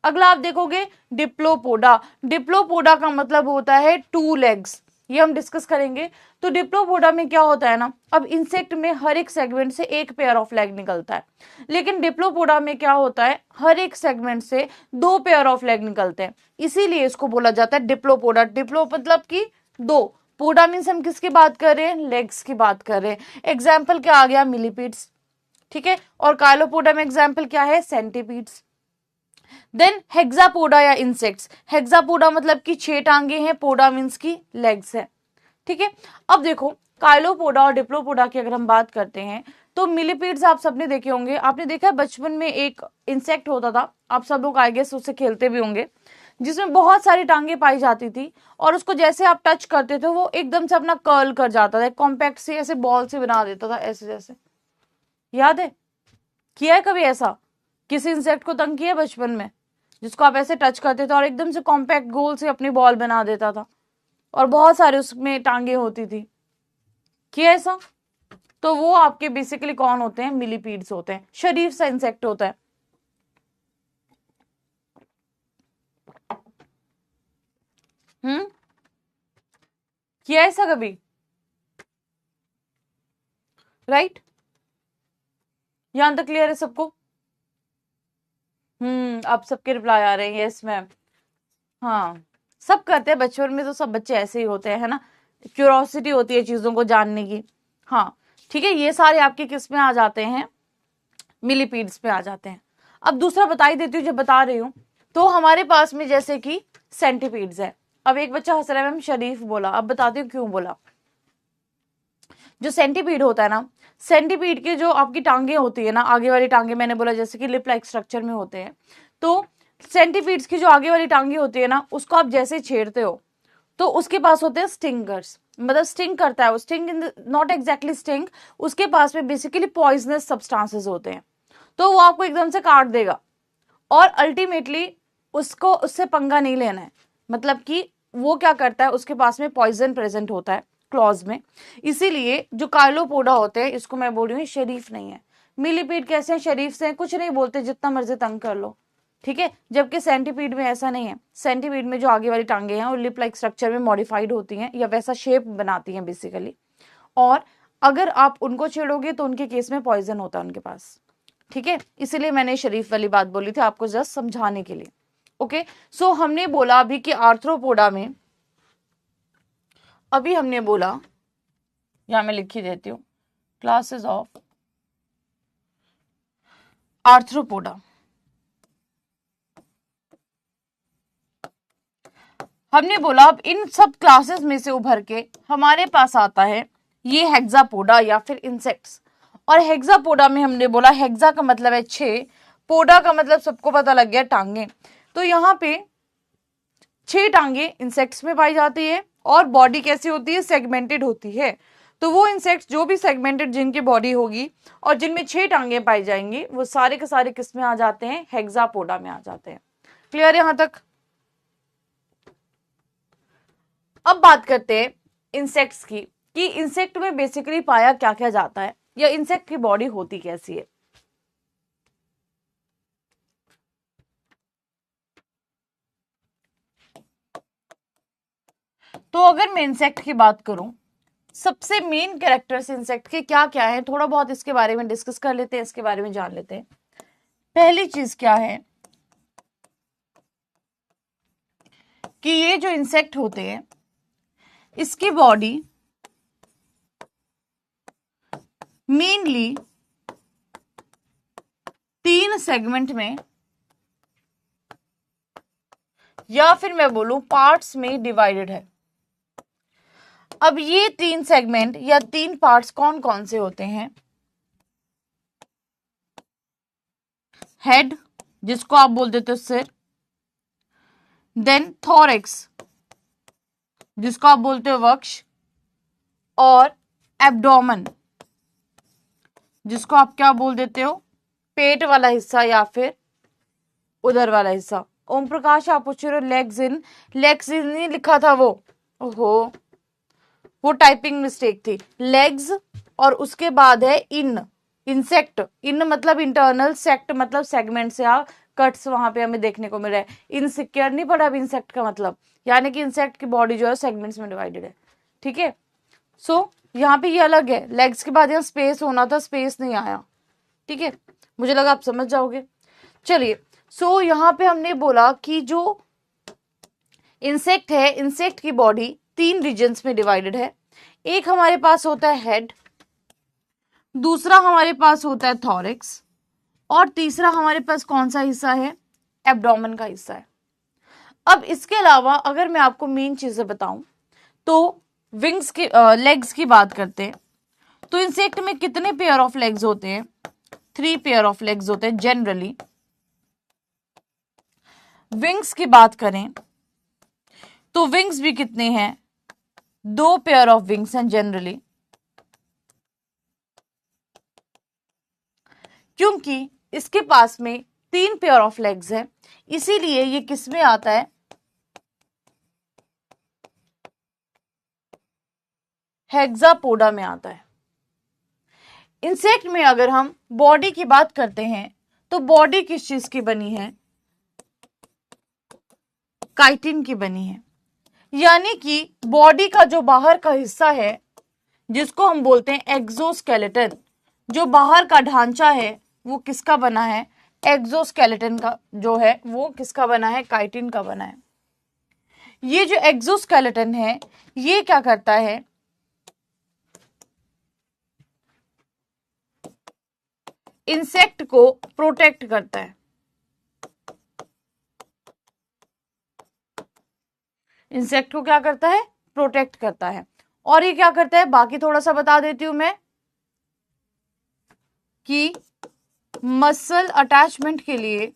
Speaker 1: अगला आप देखोगे डिप्लोपोडा। डिप्लोपोडा का मतलब होता है 2 लेग्स, ये हम डिस्कस करेंगे। तो डिप्लोपोडा में क्या होता है ना, अब इंसेक्ट में हर एक सेगमेंट से एक पेयर ऑफ लेग निकलता है, लेकिन डिप्लोपोडा में क्या होता है, हर एक सेगमेंट से 2 पेयर ऑफ लेग निकलते हैं, इसीलिए इसको बोला जाता है डिप्लोपोडा। डिप्लो मतलब कि 2, पोडा मीन्स हम किसकी बात कर रहे हैं, लेग्स की बात कर रहे हैं। एग्जाम्पल क्या आ गया, मिलीपीड्स, ठीक है। और काइलोपोडा में एग्जाम्पल क्या है, सेंटीपीड्स। देन हेक्सापोडा या इंसेक्ट्स। हेक्सापोडा मतलब कि 6 टांगे हैं, पोडा मीन्स की लेग्स है, ठीक है। अब देखो काइलोपोडा और डिप्लोपोडा की अगर हम बात करते हैं, तो मिलीपीड्स आप सबने देखे होंगे। आपने देखा है बचपन में एक इंसेक्ट होता था, आप सब लोग आई गेस उससे खेलते भी होंगे, जिसमें बहुत सारी टांगे पाई जाती थी, और उसको जैसे आप टच करते थे वो एकदम से अपना कर्ल कर जाता था, कॉम्पैक्ट से ऐसे बॉल से बना देता था, ऐसे जैसे, याद है, किया है कभी ऐसा, किसी इंसेक्ट को तंग किया बचपन में, जिसको आप ऐसे टच करते थे और एकदम से कॉम्पैक्ट गोल से अपनी बॉल बना देता था, और बहुत सारे उसमें टांगे होती थी, किया ऐसा। तो वो आपके बेसिकली कौन होते हैं, मिलीपीड्स होते हैं, शरीफ सा इंसेक्ट होता है। किया ऐसा कभी, राइट, यहां तक क्लियर है सबको। अब सबके रिप्लाई आ रहे हैं, यस मैम, हाँ सब करते हैं बचपन में, तो सब बच्चे ऐसे ही होते हैं, है ना, क्यूरोसिटी होती है चीजों को जानने की। हाँ ठीक है, ये सारे आपके किस में आ जाते हैं, मिलीपीड्स में आ जाते हैं। अब दूसरा बता ही देती हूँ, जब बता रही हूँ तो हमारे पास में जैसे कि सेंटीपीड्स है। अब एक बच्चा हंस रहा है मैम शरीफ बोला, अब बताती हूँ क्यों बोला। जो सेंटीपीड होता है ना, सेंटीपीड के जो आपकी टांगे होती है ना, आगे वाली टांगे मैंने बोला जैसे कि लिप लाइक स्ट्रक्चर में होते हैं, तो सेंटीपीड्स की जो आगे वाली टांगे होती है ना, उसको आप जैसे छेड़ते हो तो उसके पास होते हैं स्टिंगर्स, मतलब स्टिंग करता है वो, sting in not exactly sting, उसके पास में बेसिकली पॉइजनस सब्सटेंसेस होते हैं, तो वो आपको एकदम से काट देगा। और अल्टीमेटली उसको उससे पंगा नहीं लेना है, मतलब कि वो क्या करता है, उसके पास में पॉइजन प्रेजेंट होता है क्लॉज में, इसीलिए जो कार्लोपोडा होते हैं, इसको मैं बोल रही हूँ शरीफ नहीं है। मिलीपीड कैसे हैं, शरीफ से हैं, कुछ नहीं बोलते, जितना मर्जी तंग कर लो, ठीक है। जबकि सेंटीपीड में ऐसा नहीं है, सेंटीपीड में जो आगे वाली टांगे हैं वो लिप लाइक स्ट्रक्चर में मॉडिफाइड होती हैं या वैसा शेप बनाती हैं बेसिकली, और अगर आप उनको छेड़ोगे तो उनके केस में पॉइजन होता है उनके पास, ठीक है। इसीलिए मैंने शरीफ वाली बात बोली थी आपको जस्ट समझाने के लिए। ओके, सो हमने बोला अभी कि आर्थ्रोपोडा में, अभी हमने बोला, यहां मैं लिख ही देती हूं, क्लासेस ऑफ आर्थ्रोपोडा। हमने बोला अब इन सब क्लासेस में से उभर के हमारे पास आता है ये हेक्सापोडा या फिर इंसेक्ट्स। और हेक्सापोडा में हमने बोला, हेक्सा का मतलब है 6, पोडा का मतलब सबको पता लग गया टांगे, तो यहाँ पे 6 टांगे इंसेक्ट्स में पाई जाती है, और बॉडी कैसी होती है, सेगमेंटेड होती है। तो वो इंसेक्ट्स जो भी सेगमेंटेड जिनकी बॉडी होगी और जिनमें 6 टांगे पाई जाएंगी, वो सारे के सारे किस में आ जाते हैं, हेक्सापोडा में आ जाते हैं। क्लियर यहां तक। अब बात करते हैं इंसेक्ट्स की, कि इंसेक्ट में बेसिकली पाया क्या क्या जाता है, या इंसेक्ट की बॉडी होती कैसी है। तो अगर मैं इंसेक्ट की बात करूं, सबसे मेन कैरेक्टर्स इंसेक्ट के क्या क्या है, थोड़ा बहुत इसके बारे में डिस्कस कर लेते हैं, इसके बारे में जान लेते हैं। पहली चीज क्या है कि ये जो इंसेक्ट होते हैं, इसकी बॉडी मेनली 3 सेगमेंट में, या फिर मैं बोलूं पार्ट्स में डिवाइडेड है। अब ये 3 सेगमेंट या 3 पार्ट्स कौन कौन से होते हैं, हेड जिसको आप बोल देते हो सिर, देन थोरेक्स जिसको आप बोलते हो वक्ष, और एब्डोमेन जिसको आप क्या बोल देते हो, पेट वाला हिस्सा या फिर उधर वाला हिस्सा। ओम प्रकाश आप पूछ रहे हो लेग्स इन नहीं लिखा था वो, ओहो वो टाइपिंग मिस्टेक थी, लेग्स और उसके बाद है इन, इंसेक्ट, इन मतलब इंटरनल, सेक्ट मतलब सेगमेंट से आप कट्स वहां पे हमें देखने को मिल रहा है। इनसिक्योर नहीं पड़ा अब इंसेक्ट का मतलब, यानी कि इंसेक्ट की बॉडी जो है सेगमेंट्स में डिवाइडेड है, ठीक है। सो यहाँ पे ये अलग है, लेग्स के बाद यहाँ स्पेस होना था, स्पेस नहीं आया, ठीक है, मुझे लगा आप समझ जाओगे। चलिए, सो यहाँ पे हमने बोला कि जो इंसेक्ट है, इंसेक्ट की बॉडी 3 रीजन्स में डिवाइडेड है। एक हमारे पास होता है हेड, दूसरा हमारे पास होता है थॉरिक्स, और तीसरा हमारे पास कौन सा हिस्सा है, एब्डोमेन का हिस्सा है। अब इसके अलावा अगर मैं आपको मेन चीजें बताऊं तो विंग्स की लेग्स की बात करते हैं, तो इंसेक्ट में कितने पेयर ऑफ लेग्स होते हैं, 3 पेयर ऑफ लेग्स होते हैं जनरली। विंग्स की बात करें तो विंग्स भी कितने हैं, 2 पेयर ऑफ विंग्स हैं जनरली, क्योंकि इसके पास में 3 पेयर ऑफ लेग्स हैं, इसीलिए ये किस में आता है, हेक्सापोडा में आता है। इंसेक्ट में अगर हम बॉडी की बात करते हैं तो बॉडी किस चीज की बनी है, काइटिन की बनी है, यानी कि बॉडी का जो बाहर का हिस्सा है जिसको हम बोलते हैं एक्सोस्केलेटन, जो बाहर का ढांचा है वो किसका बना है, एक्सोस्केलेटन का जो है वो किसका बना है, काइटिन का बना है। ये जो एक्सोस्केलेटन है ये क्या करता है, इंसेक्ट को प्रोटेक्ट करता है, इंसेक्ट को क्या करता है, प्रोटेक्ट करता है। और ये क्या करता है, बाकी थोड़ा सा बता देती हूं मैं कि मसल अटैचमेंट के लिए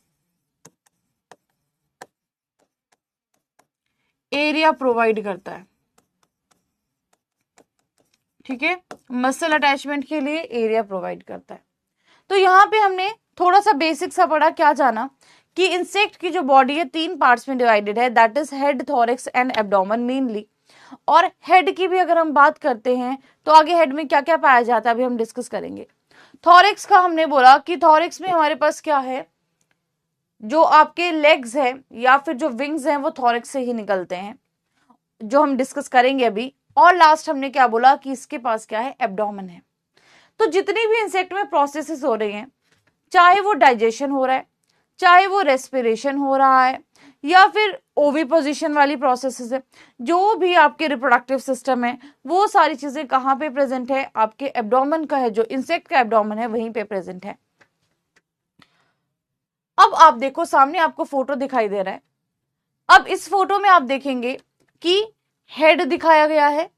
Speaker 1: एरिया प्रोवाइड करता है, ठीक है, मसल अटैचमेंट के लिए एरिया प्रोवाइड करता है। तो यहाँ पे हमने थोड़ा सा बेसिक सा पढ़ा, क्या जाना कि इंसेक्ट की जो बॉडी है 3 पार्ट्स में डिवाइडेड है, that is head, thorax and abdomen mainly. और हेड की भी अगर हम बात करते हैं तो आगे हेड में क्या क्या पाया जाता है अभी हम डिस्कस करेंगे। थॉरैक्स का हमने बोला कि थॉरैक्स में हमारे पास क्या है, जो आपके लेग्स हैं या फिर जो विंग्स हैं वो थॉरैक्स से ही निकलते हैं, जो हम डिस्कस करेंगे अभी। और लास्ट हमने क्या बोला कि इसके पास क्या है, एब्डोमेन है। तो जितनी भी इंसेक्ट में प्रोसेसेस हो रही हैं, चाहे वो डाइजेशन हो रहा है, चाहे वो रेस्पिरेशन हो रहा है, या फिर ओवी पोजीशन वाली प्रोसेसेस है, जो भी आपके रिप्रोडक्टिव सिस्टम है, वो सारी चीजें कहाँ पे प्रेजेंट है, आपके एब्डोमेन का है, जो इंसेक्ट का एब्डोमेन है वहीं पे प्रेजेंट है। अब आप देखो सामने आपको फोटो दिखाई दे रहा है। अब इस फोटो में आप देखेंगे कि हेड दिखाया गया है,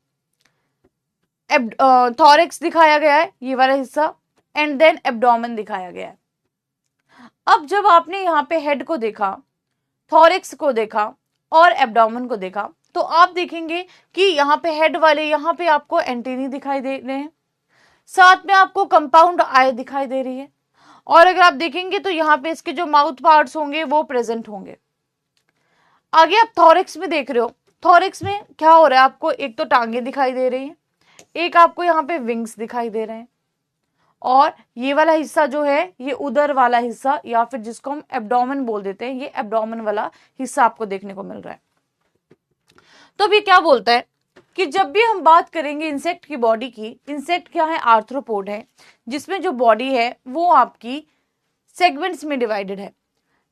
Speaker 1: थॉरैक्स दिखाया गया है ये वाला हिस्सा, एंड देन एब्डोमेन दिखाया गया है। अब जब आपने यहाँ पे हेड को देखा, थॉरैक्स को देखा और एब्डोमेन को देखा, तो आप देखेंगे कि यहाँ पे हेड वाले यहाँ पे आपको एंटेनी दिखाई दे रहे हैं, साथ में आपको कंपाउंड आई दिखाई दे रही है, और अगर आप देखेंगे तो यहाँ पे इसके जो माउथ पार्ट्स होंगे वो प्रेजेंट होंगे। आगे आप थॉरैक्स में देख रहे हो, थॉरैक्स में क्या हो रहा है, आपको एक तो टांगे दिखाई दे रही है, एक आपको यहाँ पे विंग्स दिखाई दे रहे हैं, और ये वाला हिस्सा जो है ये उदर वाला हिस्सा या फिर जिसको हम एब्डोमेन बोल देते हैं, ये एब्डोमेन वाला हिस्सा आपको देखने को मिल रहा है। तो अभी क्या बोलता है कि जब भी हम बात करेंगे इंसेक्ट की बॉडी की, इंसेक्ट क्या है, आर्थ्रोपोड है, जिसमें जो बॉडी है वो आपकी सेगमेंट्स में डिवाइडेड है।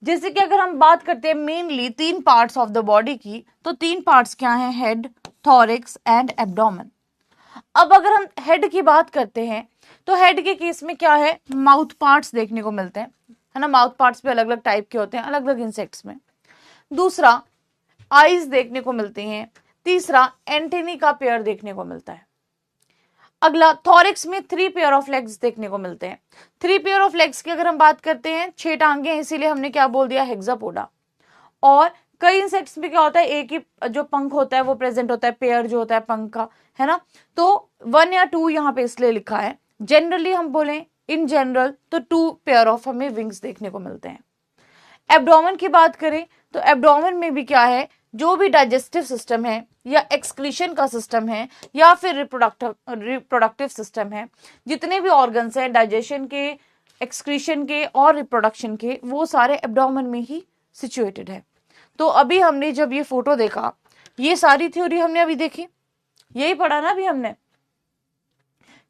Speaker 1: जैसे कि अगर हम बात करते हैं mainly 3 parts of the body की, तो 3 पार्ट्स क्या हैं, हेड, थॉरैक्स एंड एब्डोमेन। अब अगर हम हेड की बात करते हैं तो हेड के केस में क्या है, माउथ पार्ट्स देखने को मिलते हैं, है ना, माउथ पार्ट्स भी अलग अलग टाइप के होते हैं अलग अलग इंसेक्ट्स में। दूसरा, आईज देखने को मिलती हैं। तीसरा, एंटेनी का पेयर देखने को मिलता है। अगला, थॉरैक्स में 3 पेयर ऑफ लेग्स देखने को मिलते हैं। 3 पेयर ऑफ लेग्स की अगर हम बात करते हैं, 6 टांगे हैं, इसीलिए हमने क्या बोल दिया, हेक्सापोडा। और कई इंसेक्ट्स में क्या होता है, एक ही जो पंख होता है वो प्रेजेंट होता है, पेयर जो होता है पंख का, है ना, तो 1 या 2 यहाँ पे इसलिए लिखा है। जनरली हम बोलें इन जनरल तो 2 पेयर ऑफ हमें विंग्स देखने को मिलते हैं। एब्डोमेन की बात करें तो एब्डोमेन में भी क्या है, जो भी डाइजेस्टिव सिस्टम है या एक्सक्रीशन का सिस्टम है या फिर रिप्रोडक्टिव सिस्टम है, जितने भी ऑर्गन्स हैं डाइजेशन के, एक्सक्रीशन के और रिप्रोडक्शन के, वो सारे एब्डोमेन में ही सिचुएटेड है। तो अभी हमने जब ये फोटो देखा, ये सारी थ्योरी हमने अभी देखी, यही पढ़ा ना अभी हमने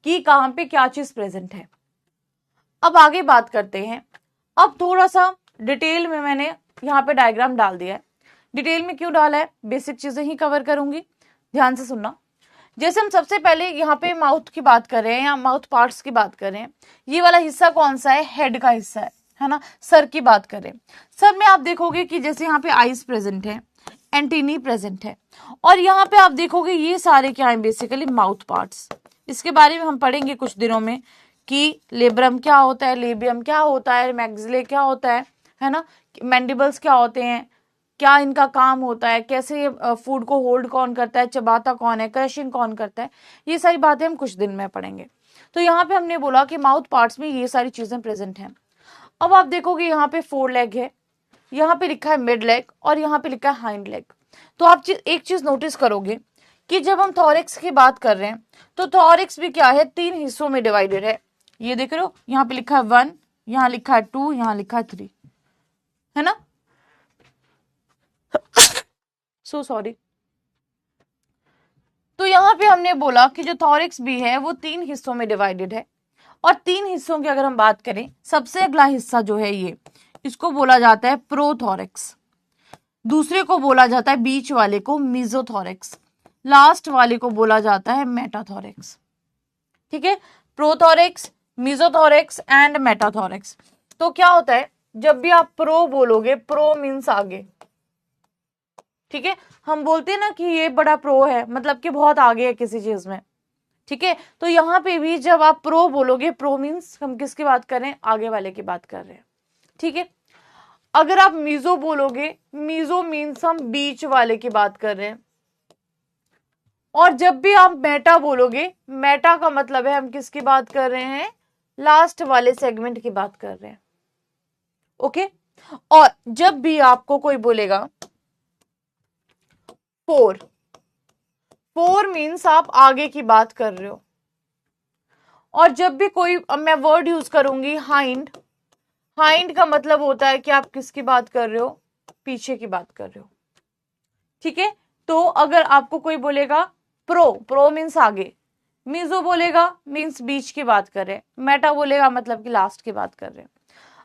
Speaker 1: कि कहां पे क्या चीज प्रेजेंट है। अब आगे बात करते हैं। अब थोड़ा सा डिटेल में मैंने यहाँ पे डायग्राम डाल दिया है। डिटेल में क्यों डाला है, बेसिक चीजें ही कवर करूंगी, ध्यान से सुनना। जैसे हम सबसे पहले यहाँ पे माउथ की बात कर रहे हैं या माउथ पार्ट्स की बात कर रहे हैं, ये वाला हिस्सा कौन सा है, हेड का हिस्सा है ना। सर की बात करें, सर में आप देखोगे कि जैसे यहाँ पे आईज प्रेजेंट है, एंटीनी प्रेजेंट है, और यहाँ पे आप देखोगे ये सारे क्या है, बेसिकली माउथ पार्ट्स। इसके बारे में हम पढ़ेंगे कुछ दिनों में कि लेब्रम क्या होता है, लेबियम क्या होता है, मैक्सिले क्या होता है ना, मैंडिबल्स क्या होते हैं, क्या इनका काम होता है, कैसे फूड को होल्ड कौन करता है, चबाता कौन है, क्रशिंग कौन करता है, ये सारी बातें हम कुछ दिन में पढ़ेंगे। तो यहाँ पे हमने बोला कि माउथ पार्ट्स में ये सारी चीजें प्रेजेंट हैं। अब आप देखोगे यहाँ पे 4 लेग है, यहाँ पे लिखा है मिड लेग और यहाँ पे लिखा है हाइंड लेग। तो आप एक चीज नोटिस करोगे कि जब हम थॉरैक्स की बात कर रहे हैं तो थॉरैक्स भी क्या है, 3 हिस्सों में डिवाइडेड है। ये देख रहे हो, यहाँ पे लिखा है 1, यहाँ लिखा है 2, यहाँ लिखा है 3, है ना। So sorry. तो यहाँ पे हमने बोला कि जो थॉरैक्स भी है वो 3 हिस्सों में डिवाइडेड है, और 3 हिस्सों की अगर हम बात करें, सबसे अगला हिस्सा जो है ये, इसको बोला जाता है प्रोथॉरैक्स। दूसरे को बोला जाता है, बीच वाले को मीजोथोरेक्स, लास्ट वाले को बोला जाता है मेटाथोरेक्स। ठीक है, प्रोथोरेक्स, मीजोथोरेक्स एंड मेटाथोरेक्स। तो क्या होता है, जब भी आप प्रो बोलोगे, प्रो मीन्स आगे। ठीक है, हम बोलते हैं ना कि ये बड़ा प्रो है, मतलब कि बहुत आगे है किसी चीज में। ठीक है, तो यहाँ पे भी जब आप प्रो बोलोगे, प्रो मीन्स हम किसकी बात कर रहे हैं, आगे वाले की बात कर रहे हैं। ठीक है, अगर आप मीजो बोलोगे, मीजो मीन्स हम बीच वाले की बात कर रहे हैं। और जब भी आप मेटा बोलोगे, मेटा का मतलब है हम किसकी बात कर रहे हैं, लास्ट वाले सेगमेंट की बात कर रहे हैं। ओके, और जब भी आपको कोई बोलेगा फोर, फोर मीन्स आप आगे की बात कर रहे हो। और जब भी कोई मैं वर्ड यूज करूंगी हाइंड, हाइंड का मतलब होता है कि आप किसकी बात कर रहे हो, पीछे की बात कर रहे हो। ठीक है, तो अगर आपको कोई बोलेगा प्रो, प्रो मीन्स आगे, मीजो बोलेगा मीन्स बीच की बात कर रहे हैं, मेटा बोलेगा मतलब कि लास्ट की बात कर रहे हैं।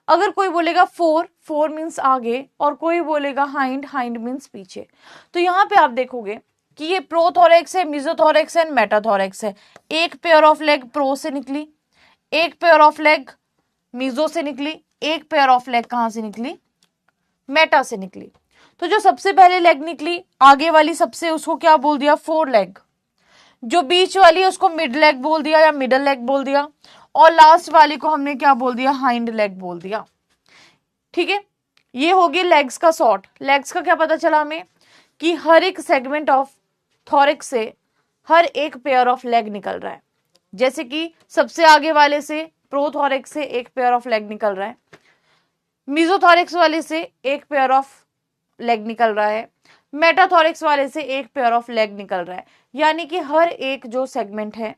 Speaker 1: अगर कोई बोलेगा फोर, फोर मीन्स आगे, और कोई बोलेगा हाइंड, हाइंड मीन्स पीछे। तो यहाँ पे आप देखोगे कि ये प्रोथोरेक्स है, मीजोथोरेक्स है, मेटाथोरेक्स है। एक पेयर ऑफ लेग प्रो से निकली, एक पेयर ऑफ लेग मीजो से निकली, एक पेयर ऑफ लेग कहां से निकली, मेटा से निकली। तो जो सबसे पहले लेग निकली आगे वाली सबसे, उसको क्या बोल दिया, फोर लेग। जो बीच वाली है उसको मिड लेग बोल दिया या मिडल लेग बोल दिया, और लास्ट वाली को हमने क्या बोल दिया, हाइंड लेग बोल दिया। ठीक है, ये होगी लेग्स का सॉर्ट। लेग्स का क्या पता चला हमें कि हर एक सेगमेंट ऑफ थोरिक्स से हर एक पेयर ऑफ लेग निकल रहा है। जैसे कि सबसे आगे वाले से, प्रोथोरिक्स से एक पेयर ऑफ लेग निकल रहा है, मीजोथोरिक्स वाले से एक पेयर ऑफ लेग निकल रहा है, मेटाथोरिक्स वाले से एक पेयर ऑफ लेग निकल रहा है। यानी कि हर एक जो सेगमेंट है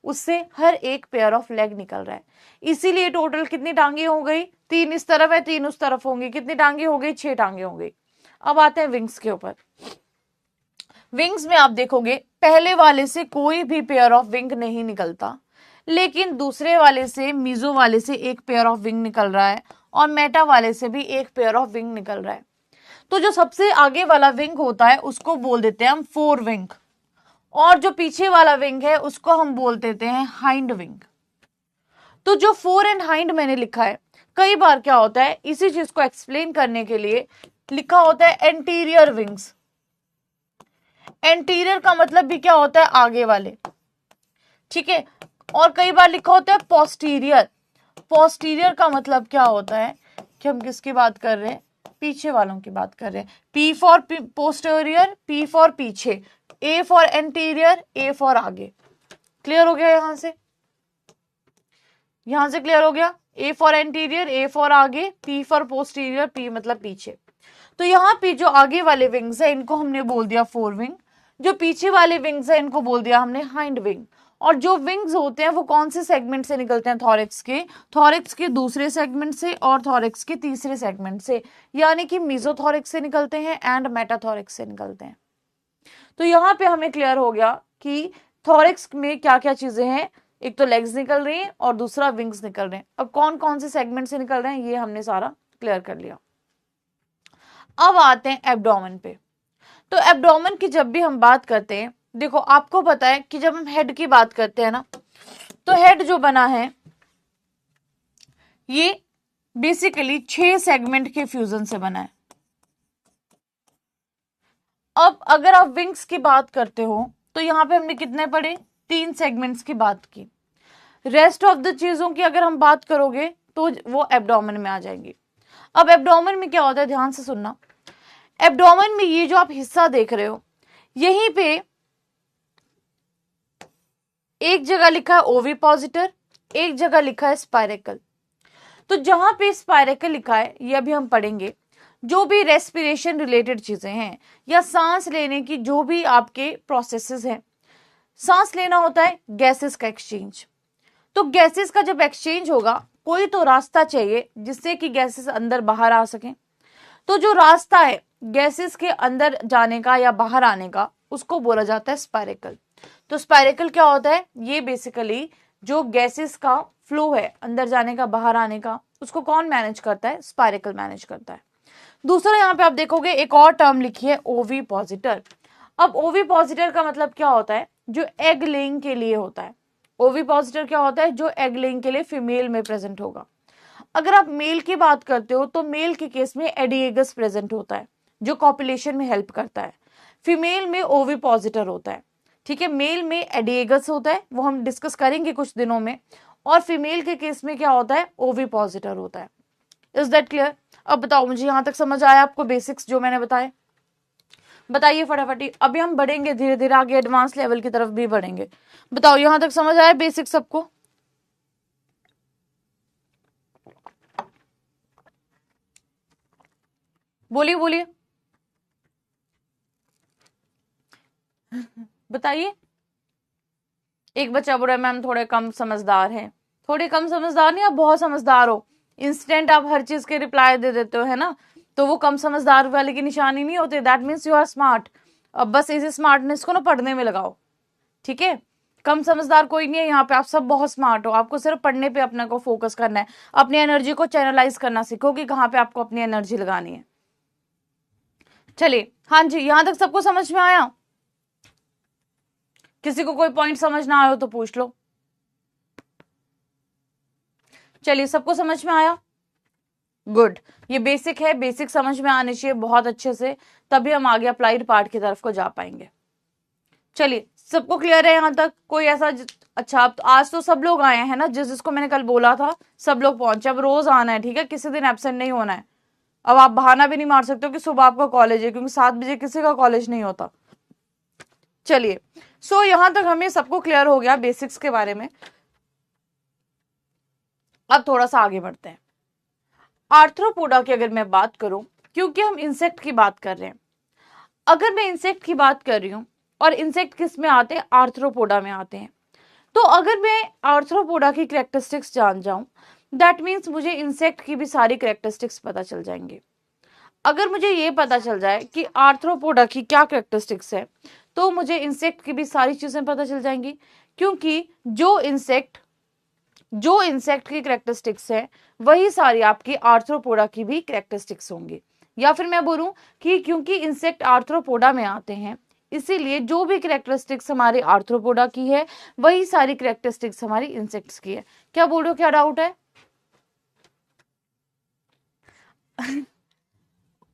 Speaker 1: उससे हर एक पेयर ऑफ लेग निकल रहा है। इसीलिए टोटल कितनी टांगे हो गई, तीन इस तरफ है, तीन उस तरफ होंगी। कितनी टांगे हो गई, 6 टांगे हो गई। अब आते हैं विंग्स के ऊपर। विंग्स में आप देखोगे पहले वाले से कोई भी पेयर ऑफ विंग नहीं निकलता, लेकिन दूसरे वाले से, मीजो वाले से एक पेयर ऑफ विंग निकल रहा है, और मेटा वाले से भी एक पेयर ऑफ विंग निकल रहा है। तो जो सबसे आगे वाला विंग होता है उसको बोल देते हैं हम फोर विंग, और जो पीछे वाला विंग है उसको हम बोल देते हैं हाइंड विंग। तो जो फोर एंड हाइंड मैंने लिखा है, कई बार क्या होता है, इसी चीज को एक्सप्लेन करने के लिए लिखा होता है एंटीरियर विंग्स। एंटीरियर का मतलब भी क्या होता है, आगे वाले। ठीक है, और कई बार लिखा होता है पोस्टीरियर। पोस्टीरियर का मतलब क्या होता है कि हम किसकी बात कर रहे हैं, पीछे वालों की बात कर रहे हैं। P for posterior, P for पीछे, A for anterior, A for आगे। क्लियर हो गया, यहां से क्लियर हो गया। A for anterior, A for आगे, पी फॉर पोस्टीरियर, पी मतलब पीछे। तो यहाँ पे जो आगे वाले विंग्स है इनको हमने बोल दिया फोर विंग, जो पीछे वाले विंग्स है इनको बोल दिया हमने हाइंड विंग। और जो विंग्स होते हैं वो कौन से सेगमेंट से निकलते हैं, थोरिक्स के दूसरे सेगमेंट से और थोरिक्स के तीसरे सेगमेंट से, यानी कि मीजोथोरिक्स से निकलते हैं एंड मेटाथोरिक्स से निकलते हैं। तो यहाँ पे हमें क्लियर हो गया कि थोरिक्स में क्या क्या चीजें हैं, एक तो लेग्स निकल रही हैं और दूसरा विंग्स निकल रहे हैं। अब कौन कौन से सेगमेंट से निकल रहे हैं ये हमने सारा क्लियर कर लिया। अब आते हैं एब्डोमेन पे। तो एब्डोमेन की जब भी हम बात करते हैं, देखो आपको पता है कि जब हम हेड की बात करते हैं ना, तो हेड जो बना है ये बेसिकली 6 सेगमेंट के फ्यूजन से बना है। अब अगर आप विंग्स की बात करते हो तो यहां पे हमने कितने पढ़े, 3 सेगमेंट्स की बात की। रेस्ट ऑफ द चीजों की अगर हम बात करोगे तो वो एब्डोमेन में आ जाएंगी। अब एब्डोमेन में क्या होता है, ध्यान से सुनना। एब्डोमेन में ये जो आप हिस्सा देख रहे हो, यहीं पे एक जगह लिखा है ओविपोजिटर, एक जगह लिखा है स्पाइरेकल। तो जहां पे स्पाइरेकल लिखा है ये अभी हम पढ़ेंगे। जो भी रेस्पिरेशन रिलेटेड चीजें हैं या सांस लेने की जो भी आपके प्रोसेसेस हैं, सांस लेना होता है गैसेस का एक्सचेंज। तो गैसेस का जब एक्सचेंज होगा, कोई तो रास्ता चाहिए जिससे कि गैसेस अंदर बाहर आ सकें। तो जो रास्ता है गैसेस के अंदर जाने का या बाहर आने का, उसको बोला जाता है स्पाइरेकल। तो स्पाइरेकल क्या होता है, ये बेसिकली जो गैसेस का फ्लो है अंदर जाने का बाहर आने का, उसको कौन मैनेज करता है, स्पाइरेकल मैनेज करता है। दूसरा यहाँ पे आप देखोगे एक और टर्म लिखी है ओवी पॉजिटर। अब ओवी पॉजिटर का मतलब क्या होता है, जो एग लेइंग के लिए होता है। ओवी पॉजिटर क्या होता है, जो एग लेइंग के लिए फीमेल में प्रेजेंट होगा। अगर आप मेल की बात करते हो तो मेल के केस में एडिएगस प्रेजेंट होता है जो कॉपुलेशन में हेल्प करता है। फीमेल में ओवी पॉजिटर होता है, ठीक है। मेल में एडिएगस होता है, वो हम डिस्कस करेंगे कुछ दिनों में, और फीमेल के केस में क्या होता है, ओवी पॉजिटर होता है। Is that clear? अब बताओ मुझे यहां तक समझ आया आपको बेसिक्स जो मैंने बताए? बताइए फटाफट। अभी हम बढ़ेंगे धीरे धीरे आगे, एडवांस लेवल की तरफ भी बढ़ेंगे। बताओ यहां तक समझ आया बेसिक सबको? बोलिए बोलिए, बताइए। एक बच्चा बोल रहा है मैम थोड़े कम समझदार हैं। थोड़े कम समझदार नहीं, आप बहुत समझदार हो। इंस्टेंट आप हर चीज के रिप्लाई दे देते हो, है ना, तो वो कम समझदार वाले की निशानी नहीं होती। That means you are smart. अब बस इसी स्मार्टनेस को ना पढ़ने में लगाओ, ठीक है। कम समझदार कोई नहीं है यहाँ पे, आप सब बहुत स्मार्ट हो। आपको सिर्फ पढ़ने पे अपने को फोकस करना है, अपनी एनर्जी को चैनलाइज करना सीखो कि कहाँ पे आपको अपनी एनर्जी लगानी है। चलिए, हाँ जी, यहां तक सबको समझ में आया? किसी को कोई पॉइंट समझ ना आया हो तो पूछ लो। चलिए, सबको समझ में आया? गुड। ये बेसिक है, बेसिक समझ में आने चाहिए बहुत अच्छे से, तभी हम आगे अप्लाइड पार्ट की तरफ को जा पाएंगे। चलिए, सबको क्लियर है यहां तक? कोई ऐसा अच्छा, अब तो आज तो सब लोग आए हैं ना, जिसको मैंने कल बोला था सब लोग पहुंचे। अब रोज आना है, ठीक है, किसी दिन एब्सेंट नहीं होना है। अब आप बहाना भी नहीं मार सकते हो कि सुबह आपका कॉलेज है, क्योंकि 7 बजे किसी का कॉलेज नहीं होता। चलिए, सो यहां तक हमें सबको क्लियर हो गया बेसिक्स के बारे में। अब थोड़ा सा आगे बढ़ते हैं। आर्थ्रोपोडा की अगर मैं बात करूं, क्योंकि हम इंसेक्ट की बात कर रहे हैं, अगर मैं इंसेक्ट की बात कर रही हूं, और इंसेक्ट किस में आते हैं, आर्थ्रोपोडा में आते हैं, तो अगर मैं आर्थ्रोपोडा की कैरेक्टरिस्टिक्स जान जाऊं, दैट मीन्स मुझे इंसेक्ट की भी सारी कैरेक्टरिस्टिक्स पता चल जाएंगे। अगर मुझे ये पता चल जाए कि आर्थ्रोपोडा की क्या कैरेक्टरिस्टिक्स है, तो मुझे इंसेक्ट की भी सारी चीजें पता चल जाएंगी, क्योंकि जो इंसेक्ट की कैरेक्टरिस्टिक्स है वही सारी आपकी आर्थ्रोपोडा की भी कैरेक्टरिस्टिक्स होंगी। या फिर मैं बोलूं कि क्योंकि इंसेक्ट आर्थ्रोपोडा में आते हैं, इसीलिए जो भी कैरेक्टरिस्टिक्स हमारी आर्थ्रोपोडा की है वही सारी कैरेक्टरिस्टिक्स हमारी इंसेक्ट्स की है। क्या बोल रहे हो, क्या डाउट है?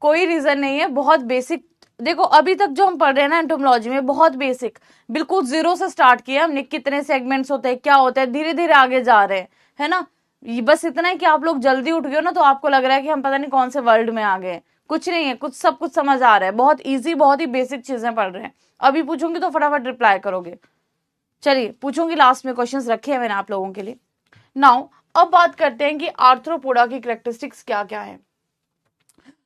Speaker 1: कोई रीजन नहीं है, बहुत बेसिक। देखो अभी तक जो हम पढ़ रहे हैं ना एंटोमोलॉजी में, बहुत बेसिक, बिल्कुल जीरो से स्टार्ट किया हमने। कितने सेगमेंट्स होते हैं, क्या होता है, धीरे धीरे आगे जा रहे हैं, है ना। ये बस इतना है कि आप लोग जल्दी उठ गए हो ना, तो आपको लग रहा है कि हम पता नहीं कौन से वर्ल्ड में आ गए। कुछ नहीं है, कुछ सब कुछ समझ आ रहा है। बहुत ईजी, बहुत ही बेसिक चीजें पढ़ रहे हैं। अभी पूछूंगी तो फटाफट रिप्लाई करोगे। चलिए, पूछूंगी, लास्ट में क्वेश्चंस रखे हैं मैंने आप लोगों के लिए। नाउ अब बात करते हैं कि आर्थ्रोपोडा की कैरेक्टरिस्टिक्स क्या क्या है।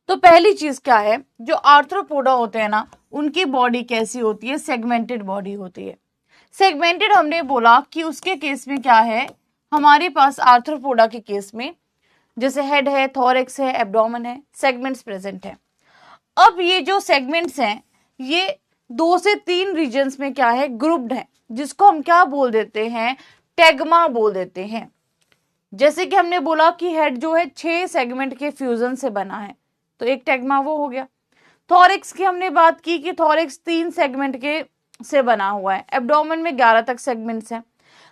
Speaker 1: तो पहली चीज क्या है, जो आर्थ्रोपोडा होते हैं ना, उनकी बॉडी कैसी होती है, सेगमेंटेड बॉडी होती है। सेगमेंटेड हमने बोला कि उसके केस में क्या है, हमारे पास आर्थ्रोपोडा के केस में जैसे हेड है, थोरेक्स है, एब्डोमेन है, सेगमेंट्स प्रेजेंट है। अब ये जो सेगमेंट्स हैं, ये 2 से 3 रीजन्स में क्या है, ग्रुप्ड है, जिसको हम क्या बोल देते हैं, टेगमा बोल देते हैं। जैसे कि हमने बोला कि हेड जो है 6 सेगमेंट के फ्यूजन से बना है, तो एक टेगमा वो हो गया। थोरेक्स की हमने बात की कि थोरेक्स 3 सेगमेंट के से बना हुआ है। एब्डोमेन में 11 तक सेगमेंट्स हैं।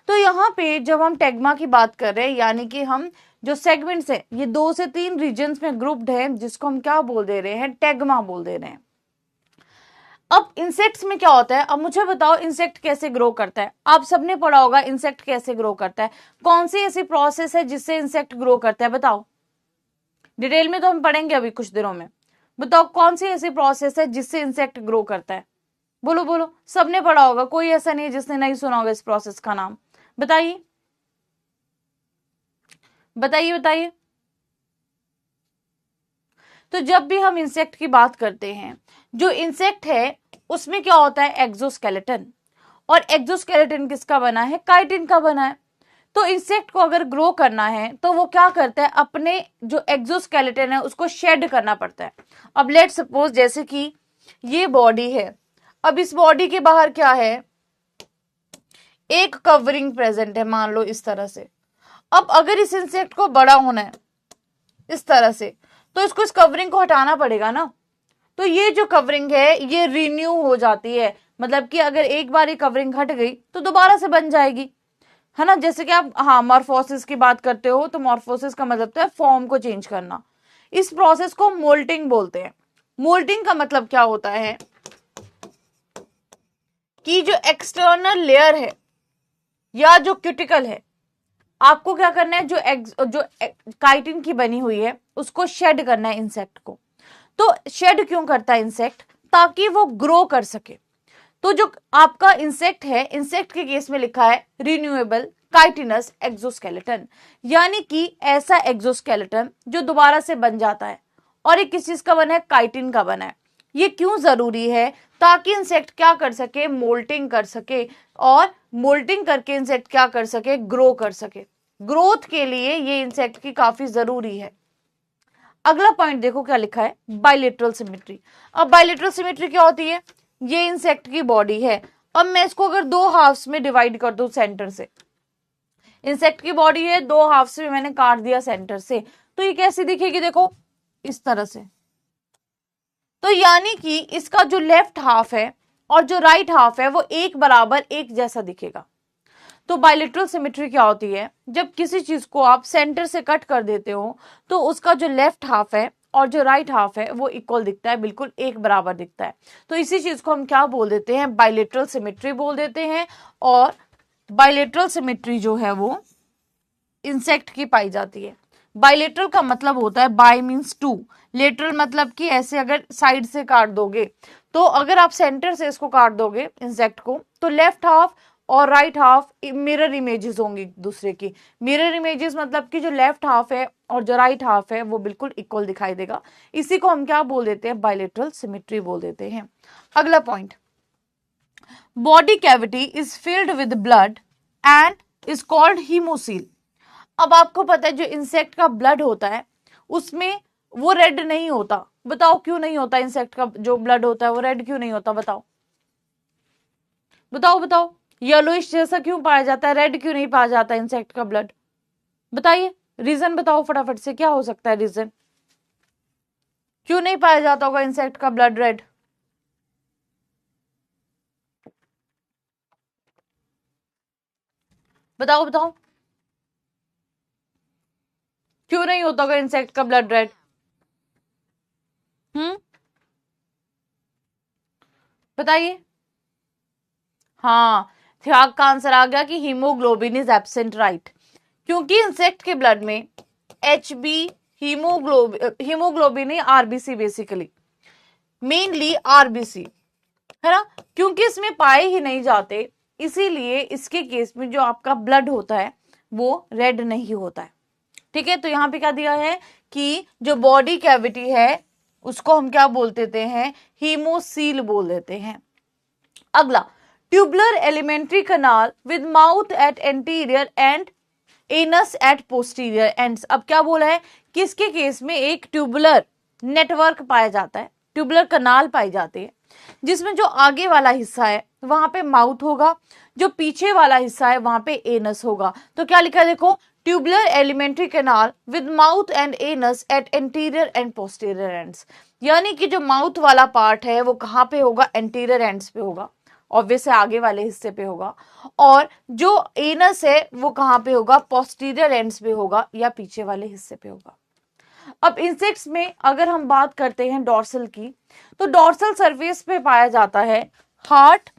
Speaker 1: तो यहाँ पे जब हम टेगमा की बात कर रहे हैं, यानी कि हम जो सेगमेंट्स है ये 2 से 3 रीजन्स में ग्रुप्ड है, जिसको हम क्या बोल दे रहे हैं, टेगमा बोल दे रहे हैं। अब इंसेक्ट्स में क्या होता है, अब मुझे बताओ इंसेक्ट कैसे ग्रो करता है। आप सबने पढ़ा होगा इंसेक्ट कैसे ग्रो करता है, कौन सी ऐसी प्रोसेस है जिससे इंसेक्ट ग्रो करता है, बताओ। डिटेल में तो हम पढ़ेंगे अभी कुछ दिनों में। बताओ कौन सी ऐसी प्रोसेस है जिससे इंसेक्ट ग्रो करता है। बोलो बोलो, सबने पढ़ा होगा, कोई ऐसा नहीं है जिसने नहीं सुना होगा इस प्रोसेस का नाम। बताइए बताइए बताइए। तो जब भी हम इंसेक्ट की बात करते हैं, जो इंसेक्ट है उसमें क्या होता है, एक्सोस्केलेटन। और एक्सोस्केलेटन किसका बना है, काइटिन का बना है। तो इंसेक्ट को अगर ग्रो करना है तो वो क्या करता है, अपने जो एक्सोस्केलेटन है उसको शेड करना पड़ता है। अब लेट सपोज जैसे कि ये बॉडी है, अब इस बॉडी के बाहर क्या है, एक कवरिंग प्रेजेंट है, मान लो इस तरह से। अब अगर इस इंसेक्ट को बड़ा होना है इस तरह से, तो इसको इस कवरिंग को हटाना पड़ेगा ना। तो ये जो कवरिंग है ये रिन्यू हो जाती है, मतलब कि अगर एक बार ये कवरिंग हट गई तो दोबारा से बन जाएगी, है ना। जैसे कि आप मॉर्फोसिस की बात करते हो, तो मॉर्फोसिस का मतलब है फॉर्म को चेंज करना। इस प्रोसेस को मोल्टिंग बोलते हैं। मोल्टिंग का मतलब क्या होता है कि जो एक्सटर्नल लेयर है या जो क्यूटिकल है, आपको क्या करना है, जो काइटिन की बनी हुई है उसको शेड करना है इंसेक्ट को। तो शेड क्यों करता है इंसेक्ट? ताकि वो ग्रो कर सके। तो जो आपका इंसेक्ट है, इंसेक्ट के केस में लिखा है रिन्यूएबल काइटिनस एक्सोस्केलेटन, यानी कि ऐसा एक्सोस्केलेटन जो दोबारा से बन जाता है। और ये किस चीज का बना है? काइटिन का बना है। ये क्यों जरूरी है? ताकि इंसेक्ट क्या कर सके? मोल्टिंग कर सके, और मोल्टिंग करके इंसेक्ट क्या कर सके? ग्रो कर सके। ग्रोथ के लिए ये इंसेक्ट की काफी जरूरी है। अगला पॉइंट देखो क्या लिखा है, बाइलेटरल सिमेट्री। अब बाइलेटरल सिमेट्री क्या होती है? ये इंसेक्ट की बॉडी है। अब मैं इसको अगर दो हाफ्स में डिवाइड कर दूं सेंटर से, इंसेक्ट की बॉडी है, दो हाफ्स में मैंने काट दिया सेंटर से, तो ये कैसी दिखेगी? देखो इस तरह से। तो यानी कि इसका जो लेफ्ट हाफ है और जो राइट हाफ है वो एक बराबर एक जैसा दिखेगा। तो बाइलेटरल सिमेट्री क्या होती है? जब किसी चीज को आप सेंटर से कट कर देते हो तो उसका जो लेफ्ट हाफ है और जो राइट हाफ है वो इक्वल दिखता है, बिल्कुल एक बराबर दिखता है। तो इसी चीज को हम क्या बोल देते हैं? बाइलेटरल सिमेट्री बोल देते हैं। और बाइलेटरल सिमेट्री जो है वो इंसेक्ट की पाई जाती है। बाइलेटरल का मतलब होता है, बाय मीन्स टू, लेटरल मतलब कि ऐसे अगर साइड से काट दोगे, तो अगर आप सेंटर से इसको काट दोगे इंसेक्ट को, तो लेफ्ट हाफ और राइट हाफ मिरर इमेजेस होंगी दूसरे की। मिरर इमेजेस मतलब कि जो लेफ्ट हाफ है और जो राइट हाफ है वो बिल्कुल इक्वल दिखाई देगा। इसी को हम क्या बोल देते हैं? बाइलेटरल सिमेट्री बोल देते हैं। अगला point, body cavity is filled with blood and is called haemocoel. अब आपको पता है जो इंसेक्ट का ब्लड होता है उसमें वो रेड नहीं होता। बताओ क्यों नहीं होता? इंसेक्ट का जो ब्लड होता है वो रेड क्यों नहीं होता? बताओ बताओ बताओ। येलोइश जैसा क्यों पाया जाता है? रेड क्यों नहीं पाया जाता इंसेक्ट का ब्लड? बताइए, रीजन बताओ फटाफट से, क्या हो सकता है रीजन? क्यों नहीं पाया जाता होगा इंसेक्ट का ब्लड रेड? बताओ बताओ, क्यों नहीं होता होगा इंसेक्ट का ब्लड रेड? बताइए। हाँ, त्याग का आंसर आ गया कि हीमोग्लोबिन इज एब्सेंट, राइट। क्योंकि इंसेक्ट के ब्लड में HB हीमोग्लोबिन है, आरबीसी बेसिकली, मेनली आरबीसी, है ना। क्योंकि इसमें पाए ही नहीं जाते, इसीलिए इसके केस में जो आपका ब्लड होता है वो रेड नहीं होता है। ठीक है, तो यहाँ पे क्या दिया है कि जो बॉडी कैविटी है उसको हम क्या बोल देते हैं? हीमोसील बोल देते हैं। अगला, tubular alimentary canal with mouth at anterior end anus at posterior ends. अब क्या बोला है? किसके केस में एक ट्यूबुलर नेटवर्क पाया जाता है, ट्यूबुलर कनाल पाई जाती है, जिसमें जो आगे वाला हिस्सा है वहां पे माउथ होगा, जो पीछे वाला हिस्सा है वहां पे एनस होगा। तो क्या लिखा है देखो, tubular alimentary canal with mouth and anus at anterior and posterior ends. यानी कि जो माउथ वाला पार्ट है वो कहाँ पे होगा? एंटीरियर एंड्स पे होगा, ऑब्वियस है आगे वाले हिस्से पे होगा। और जो एनस है वो कहाँ पे होगा? पोस्टीरियर एंड्स पे होगा या पीछे वाले हिस्से पे होगा। अब इंसेक्ट्स में अगर हम बात करते हैं डॉर्सल की, तो डॉर्सल सरफेस पे पाया जाता है heart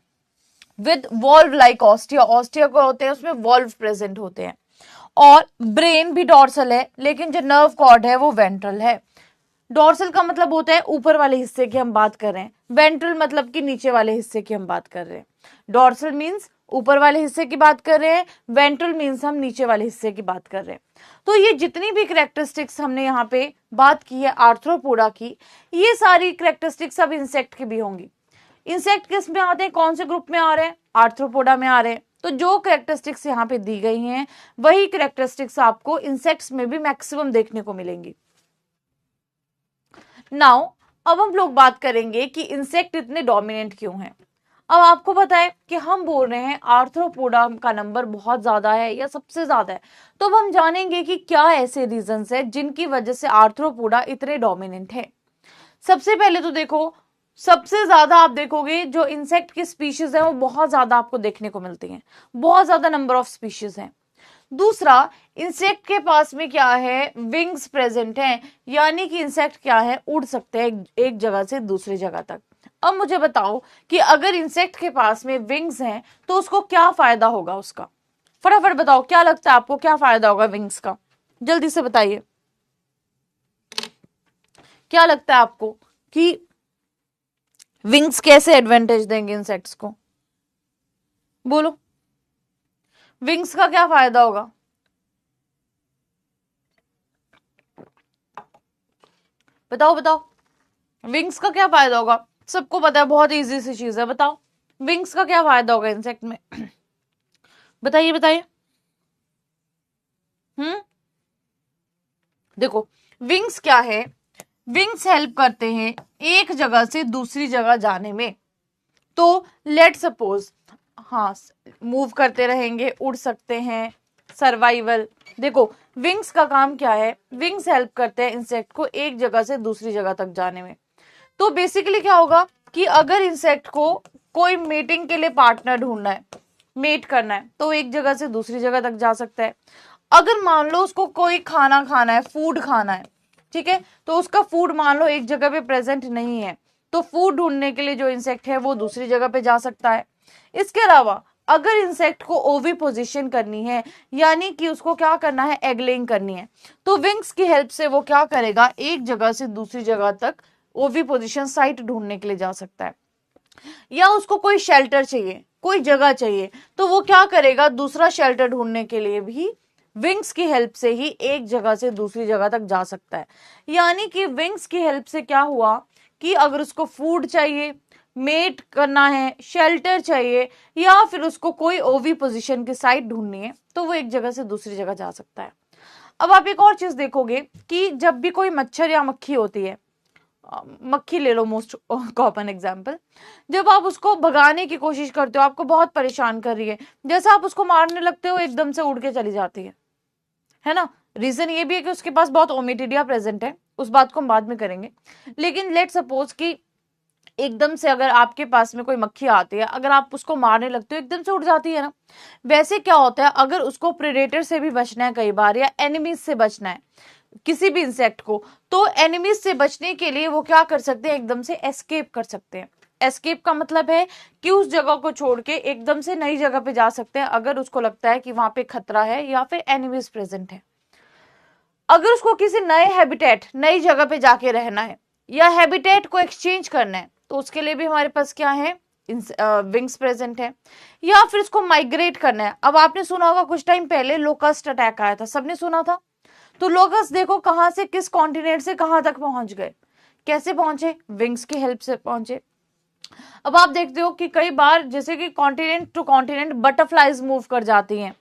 Speaker 1: with valve like ostia. Ostia को होते हैं उसमें वॉल्व प्रेजेंट होते हैं। और ब्रेन भी डॉर्सल है, लेकिन जो नर्व कॉर्ड है वो वेंट्रल है। डॉर्सल का मतलब होता है ऊपर वाले हिस्से की हम बात कर रहे हैं, वेंट्रल मतलब कि नीचे वाले हिस्से की हम बात कर रहे हैं। डॉर्सल मींस ऊपर वाले हिस्से की बात कर रहे हैं, वेंट्रल मींस हम नीचे वाले हिस्से की बात कर रहे हैं। तो ये जितनी भी कैरेक्टरिस्टिक्स हमने यहाँ पे बात की है आर्थ्रोपोडा की, ये सारी कैरेक्टरिस्टिक्स अब इंसेक्ट की भी होंगी। इंसेक्ट किस में आते हैं? कौन से ग्रुप में आ रहे हैं? आर्थ्रोपोडा में आ रहे हैं। तो जो कैरेक्टरिस्टिक्स यहाँ पे दी गई हैं वही कैरेक्टरिस्टिक्स आपको इंसेक्ट्स में भी मैक्सिमम देखने को मिलेंगी। नाउ अब हम लोग बात करेंगे कि इंसेक्ट इतने डोमिनेंट क्यों हैं। अब आपको पता है कि हम बोल रहे हैं आर्थ्रोपोडा का नंबर बहुत ज्यादा है या सबसे ज्यादा है, तो अब हम जानेंगे कि क्या ऐसे रीजंस है जिनकी वजह से आर्थ्रोपोडा इतने डोमिनेंट है। सबसे पहले तो देखो, सबसे ज्यादा आप देखोगे जो इंसेक्ट की स्पीशीज है वो बहुत ज्यादा आपको देखने को मिलती हैं, बहुत ज्यादा नंबर ऑफ स्पीशीज हैं। दूसरा, इंसेक्ट के पास में क्या है, विंग्स प्रेजेंट हैं, यानी कि इंसेक्ट क्या है, उड़ सकते हैं एक जगह से दूसरी जगह तक। अब मुझे बताओ कि अगर इंसेक्ट के पास में विंग्स हैं तो उसको क्या फायदा होगा उसका, फटाफट बताओ, क्या लगता है आपको क्या फायदा होगा विंग्स का, जल्दी से बताइए, क्या लगता है आपको कि विंग्स कैसे एडवांटेज देंगे इंसेक्ट्स को, बोलो, विंग्स का क्या फायदा होगा, बताओ बताओ, विंग्स का क्या फायदा होगा, सबको पता है, बहुत इजी सी चीज है, बताओ विंग्स का क्या फायदा होगा इंसेक्ट में बताइए बताइए। देखो, विंग्स क्या है, विंग्स हेल्प करते हैं एक जगह से दूसरी जगह जाने में। तो लेट सपोज, हाँ, मूव करते रहेंगे, उड़ सकते हैं, सर्वाइवल। देखो, विंग्स का काम क्या है, विंग्स हेल्प करते हैं इंसेक्ट को एक जगह से दूसरी जगह तक जाने में। तो बेसिकली क्या होगा कि अगर इंसेक्ट को कोई मीटिंग के लिए पार्टनर ढूंढना है, मेट करना है, तो एक जगह से दूसरी जगह तक जा सकता है। अगर मान लो उसको कोई खाना खाना है, फूड खाना है, ठीक है, तो उसका फूड मान लो एक जगह पे प्रेजेंट नहीं है, तो फूड ढूंढने के लिए जो इंसेक्ट है वो दूसरी जगह पे जा सकता है। इसके अलावा अगर इंसेक्ट को ओवी पोजीशन करनी है, यानी कि उसको क्या करना है, एग लेइंग करनी है, तो विंग्स की हेल्प से वो क्या करेगा, एक जगह से दूसरी जगह तक ओवी पोजीशन साइट ढूंढने के लिए जा सकता है। या उसको कोई शेल्टर चाहिए, कोई जगह चाहिए, तो वो क्या करेगा, दूसरा शेल्टर ढूंढने के लिए भी विंग्स की हेल्प से ही एक जगह से दूसरी जगह तक जा सकता है। यानी कि विंग्स की हेल्प से क्या हुआ कि अगर उसको फूड चाहिए, मेट करना है, शेल्टर चाहिए, या फिर उसको कोई ओवी पोजीशन की साइट ढूंढनी है, तो वो एक जगह से दूसरी जगह जा सकता है। अब आप एक और चीज देखोगे कि जब भी कोई मच्छर या मक्खी होती है, मक्खी ले लो मोस्ट कॉमन एग्जाम्पल, जब आप उसको भगाने की कोशिश करते हो, आपको बहुत परेशान कर रही है, जैसा आप उसको मारने लगते हो एकदम से उड़ के चली जाती है ना। रीजन ये भी है कि उसके पास बहुत ओमेटिडिया प्रेजेंट है, उस बात को हम बाद में करेंगे। लेकिन लेट सपोज कि एकदम से अगर आपके पास में कोई मक्खी आती है, अगर आप उसको मारने लगते हो एकदम से उड़ जाती है ना। वैसे क्या होता है, अगर उसको प्रेडेटर से भी बचना है कई बार, या एनिमीज से बचना है किसी भी इंसेक्ट को, तो एनिमीज से बचने के लिए वो क्या कर सकते हैं, एकदम से एस्केप कर सकते हैं। एस्केप का मतलब है कि उस जगह को छोड़ के एकदम से नई जगह पे जा सकते हैं, अगर उसको लगता है कि वहां पे खतरा है या फिर एनिमीज प्रेजेंट है। अगर उसको किसी नए हैबिटेट, नई जगह पे जाके रहना है, या हैबिटेट को एक्सचेंज करना है, तो उसके लिए भी हमारे पास क्या है, विंग्स प्रेजेंट है। या फिर उसको माइग्रेट करना है। अब आपने सुना होगा कुछ टाइम पहले लोकस्ट अटैक आया था, सबने सुना था। तो लोकस्ट देखो कहां से, किस कॉन्टिनेंट से कहां तक पहुंच गए, कैसे पहुंचे, विंग्स की हेल्प से पहुंचे। अब आप देखते हो कि कई बार जैसे कि continent to continent butterflies move कर जाती हैं,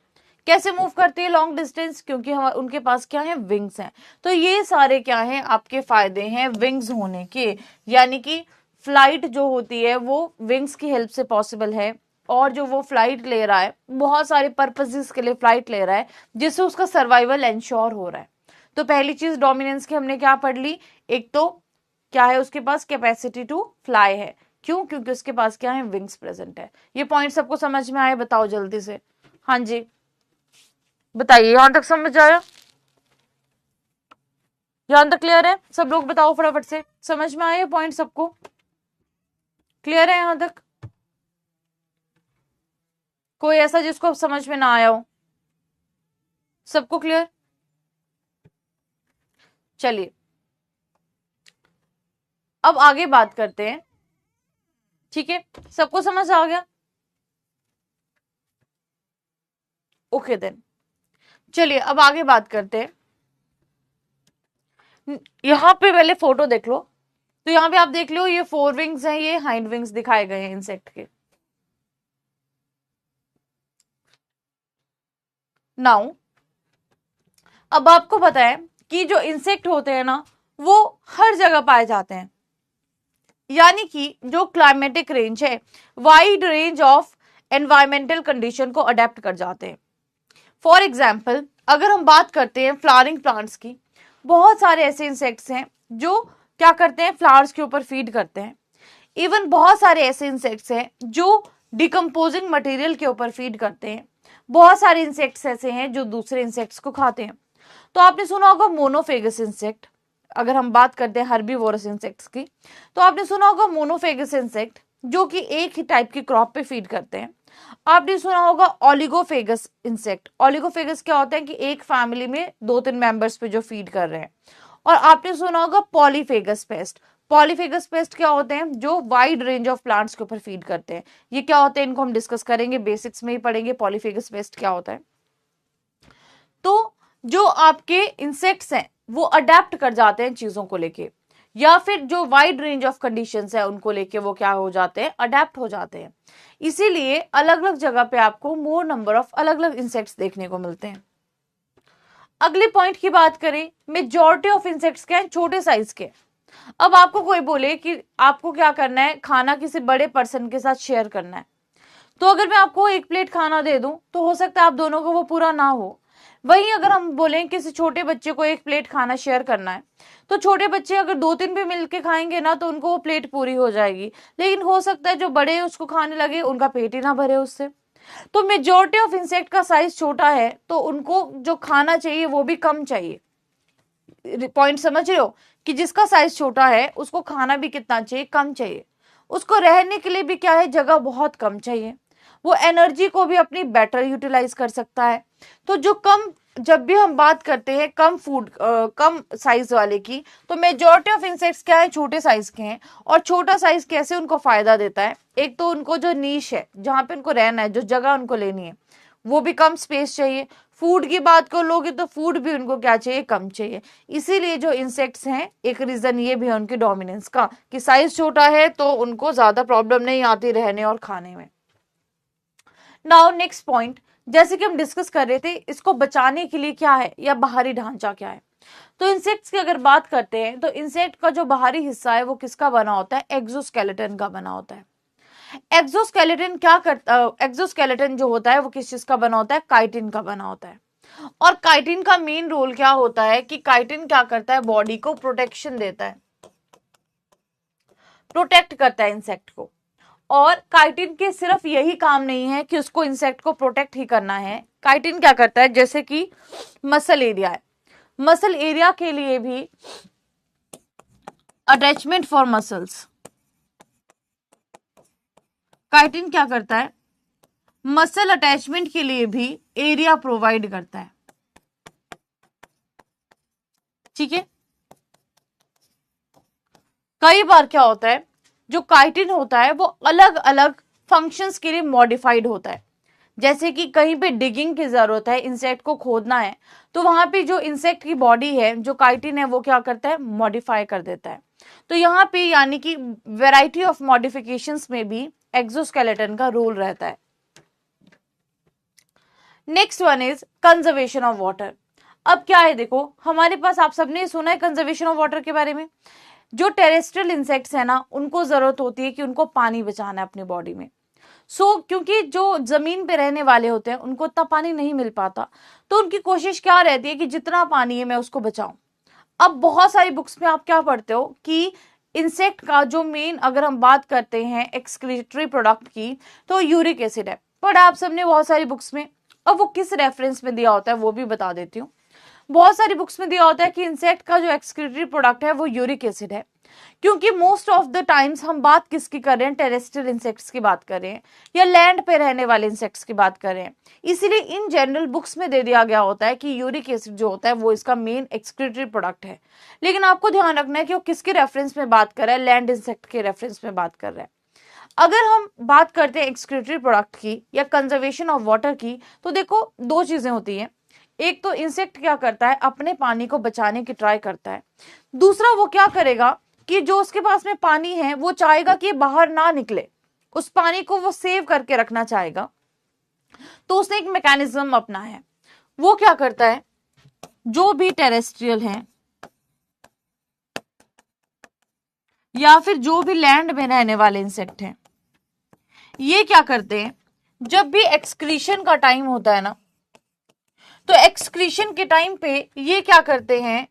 Speaker 1: कैसे मूव करती है, लॉन्ग डिस्टेंस, क्योंकि हम उनके पास क्या है, विंग्स हैं। तो ये सारे क्या हैं, आपके फायदे हैं विंग्स होने के, यानी कि फ्लाइट जो होती है वो विंग्स की हेल्प से पॉसिबल है। और जो वो फ्लाइट ले रहा है, बहुत सारे पर्पसेस के लिए फ्लाइट ले रहा है, जिससे उसका सर्वाइवल इंश्योर हो रहा है। तो पहली चीज डोमिनेंस की हमने क्या पढ़ ली, एक तो क्या है, उसके पास कैपेसिटी टू फ्लाई है, क्यों, क्योंकि उसके पास क्या है, विंग्स प्रेजेंट है। ये पॉइंट सबको समझ में आए, बताओ जल्दी से, हाँ जी बताइए, यहां तक समझ आया, यहां तक क्लियर है, सब लोग बताओ फटाफट से, समझ में आया पॉइंट सबको, क्लियर है यहां तक, कोई ऐसा जिसको समझ में ना आया हो, सबको क्लियर, चलिए अब आगे बात करते हैं, ठीक है, सबको समझ आ गया, ओके देन, चलिए अब आगे बात करते हैं। यहां पे पहले फोटो देख लो, तो यहां पे आप देख लो ये फोर विंग्स हैं, ये हाइंड विंग्स दिखाए गए हैं इंसेक्ट के। नाउ अब आपको पता है कि जो इंसेक्ट होते हैं ना, वो हर जगह पाए जाते हैं, यानी कि जो क्लाइमेटिक रेंज है, wide range of environmental condition को अडेप्ट कर जाते हैं। फॉर एग्जाम्पल अगर हम बात करते हैं फ्लावरिंग प्लांट्स की, बहुत सारे ऐसे इंसेक्ट्स हैं जो क्या करते हैं, फ्लावर्स के ऊपर फीड करते हैं। इवन बहुत सारे ऐसे इंसेक्ट्स हैं जो डिकम्पोजिंग मटेरियल के ऊपर फीड करते हैं। बहुत सारे इंसेक्ट्स ऐसे हैं जो दूसरे इंसेक्ट्स को खाते हैं। तो आपने सुना होगा मोनोफेगस इंसेक्ट। अगर हम बात करते हैं हर्बीवोरस इंसेक्ट्स की, तो आपने सुना होगा मोनोफेगस इंसेक्ट जो कि एक ही टाइप की क्रॉप पे फीड करते हैं। आपने सुना होगा ओलिगोफेगस इंसेक्ट। ओलिगोफेगस क्या होता है कि एक फैमिली में 2-3 मेंबर्स पे जो फीड कर रहे हैं। और आपने सुना होगा पॉलीफेगस पेस्ट। पॉलीफेगस पेस्ट क्या होते हैं, जो वाइड रेंज ऑफ प्लांट्स के ऊपर फीड करते हैं। ये क्या होते हैं, इनको हम डिस्कस करेंगे, बेसिक्स में ही पढ़ेंगे पॉलीफेगस पेस्ट क्या होता है। तो जो आपके इंसेक्ट्स हैं वो अडेप्ट कर जाते हैं चीजों को लेके, या फिर जो वाइड रेंज ऑफ कंडीशंस है उनको लेके वो क्या हो जाते हैं, अडेप्ट हो जाते हैं। इसीलिए अलग अलग जगह पे आपको मोर नंबर ऑफ अलग अलग इंसेक्ट्स देखने को मिलते हैं। अगले पॉइंट की बात करें, मेजॉरिटी ऑफ इंसेक्ट्स क्या है, छोटे साइज के। अब आपको कोई बोले कि आपको क्या करना है, खाना किसी बड़े पर्सन के साथ शेयर करना है, तो अगर मैं आपको एक प्लेट खाना दे दूं तो हो सकता है आप दोनों को वो पूरा ना हो। वहीं अगर हम बोलें किसी छोटे बच्चे को एक प्लेट खाना शेयर करना है, तो छोटे बच्चे अगर 2-3 भी मिलके खाएंगे ना तो उनको वो प्लेट पूरी हो जाएगी। लेकिन हो सकता है जो बड़े उसको खाने लगे उनका पेट ही ना भरे उससे। तो मेजॉरिटी ऑफ इंसेक्ट का साइज छोटा है तो उनको जो खाना चाहिए वो भी कम चाहिए। पॉइंट समझ रहे हो कि जिसका साइज छोटा है उसको खाना भी कितना चाहिए, कम चाहिए। उसको रहने के लिए भी क्या है, जगह बहुत कम चाहिए। वो एनर्जी को भी अपनी बेटर यूटिलाइज कर सकता है। तो जो कम, जब भी हम बात करते हैं कम साइज वाले की, तो मेजॉरिटी ऑफ इंसेक्ट्स क्या है, छोटे साइज के हैं। और छोटा साइज कैसे उनको फायदा देता है, एक तो उनको जो नीश है जहां पे उनको रहना है, जो जगह उनको लेनी है वो भी कम स्पेस चाहिए। फूड की बात कर लोगे तो फूड भी उनको क्या चाहिए, कम चाहिए। इसीलिए जो इंसेक्ट्स हैं, एक रीजन ये भी है उनकी डोमिनेंस का कि साइज छोटा है तो उनको ज्यादा प्रॉब्लम नहीं आती रहने और खाने में। नाउ नेक्स्ट पॉइंट, जैसे कि हम डिस्कस कर रहे थे इसको बचाने के लिए क्या है या बाहरी ढांचा क्या है। तो इंसेक्ट्स की अगर बात करते हैं तो इंसेक्ट का जो बाहरी हिस्सा है वो किसका बना होता है, एक्सोस्केलेटन का बना होता है। एक्सोस्केलेटन क्या करता, एक्सोस्केलेटन जो होता है वो किस चीज का बना होता है, काइटिन का बना होता है। और काइटिन का मेन रोल क्या होता है कि काइटिन क्या करता है, बॉडी को प्रोटेक्शन देता है, प्रोटेक्ट करता है इंसेक्ट को। और काइटिन के सिर्फ यही काम नहीं है कि उसको इंसेक्ट को प्रोटेक्ट ही करना है। काइटिन क्या करता है, जैसे कि मसल एरिया है, मसल एरिया के लिए भी अटैचमेंट फॉर मसल्स, काइटिन क्या करता है, मसल अटैचमेंट के लिए भी एरिया प्रोवाइड करता है। ठीक है, कई बार क्या होता है, जो काइटिन होता है वो अलग अलग फंक्शंस के लिए मॉडिफाइड होता है। जैसे कि कहीं पे डिगिंग की जरूरत है, इंसेक्ट को खोदना है, तो वहां पे जो इंसेक्ट की बॉडी है, जो काइटिन है, वो क्या करता है, मॉडिफाई कर देता है। तो यहाँ पे यानी कि वैरायटी ऑफ मॉडिफिकेशंस में भी एक्सोस्केलेटन का रोल रहता है। Next one is conservation of water. अब क्या है, देखो हमारे पास, आप सबने सुना है कंजर्वेशन ऑफ वाटर के बारे में। जो टेरेस्ट्रियल इंसेक्ट्स है ना, उनको जरूरत होती है कि उनको पानी बचाना है अपनी बॉडी में। क्योंकि जो जमीन पे रहने वाले होते हैं उनको इतना पानी नहीं मिल पाता, तो उनकी कोशिश क्या रहती है कि जितना पानी है मैं उसको बचाऊं। अब बहुत सारी बुक्स में आप क्या पढ़ते हो कि इंसेक्ट का जो मेन, अगर हम बात करते हैं एक्सक्रीटरी प्रोडक्ट की, तो यूरिक एसिड है। पढ़ा आप सबने बहुत सारी बुक्स में। अब वो किस रेफरेंस में दिया होता है वो भी बता देती हूँ। बहुत सारी बुक्स में दिया होता है कि इंसेक्ट का जो एक्सक्रीटरी प्रोडक्ट है वो यूरिक एसिड है। क्योंकि मोस्ट ऑफ द टाइम्स हम बात किसकी कर रहे हैं, टेरेस्ट्रियल इंसेक्ट्स की बात कर रहे हैं या लैंड पे रहने वाले इंसेक्ट्स की बात कर रहे हैं। इसीलिए इन जनरल बुक्स में दे दिया गया होता है कि यूरिक एसिड जो होता है वो इसका मेन एक्सक्रीटरी प्रोडक्ट है। लेकिन आपको ध्यान रखना है कि वो किसके रेफरेंस में बात कर रहा है, लैंड इंसेक्ट के रेफरेंस में बात कर रहा है। अगर हम बात करते हैं एक्सक्रीटरी प्रोडक्ट की या कंजर्वेशन ऑफ वाटर की, तो देखो दो चीजें होती हैं। एक तो इंसेक्ट क्या करता है, अपने पानी को बचाने की ट्राई करता है। दूसरा वो क्या करेगा कि जो उसके पास में पानी है वो चाहेगा कि बाहर ना निकले, उस पानी को वो सेव करके रखना चाहेगा। तो उसने एक मैकेनिज्म अपना है। वो क्या करता है, जो भी टेरेस्ट्रियल है या फिर जो भी लैंड में रहने वाले इंसेक्ट हैं, ये क्या करते हैं, जब भी एक्सक्रीशन का टाइम होता है ना, तो एक्सक्रीशन के टाइम पे ये क्या करते हैं,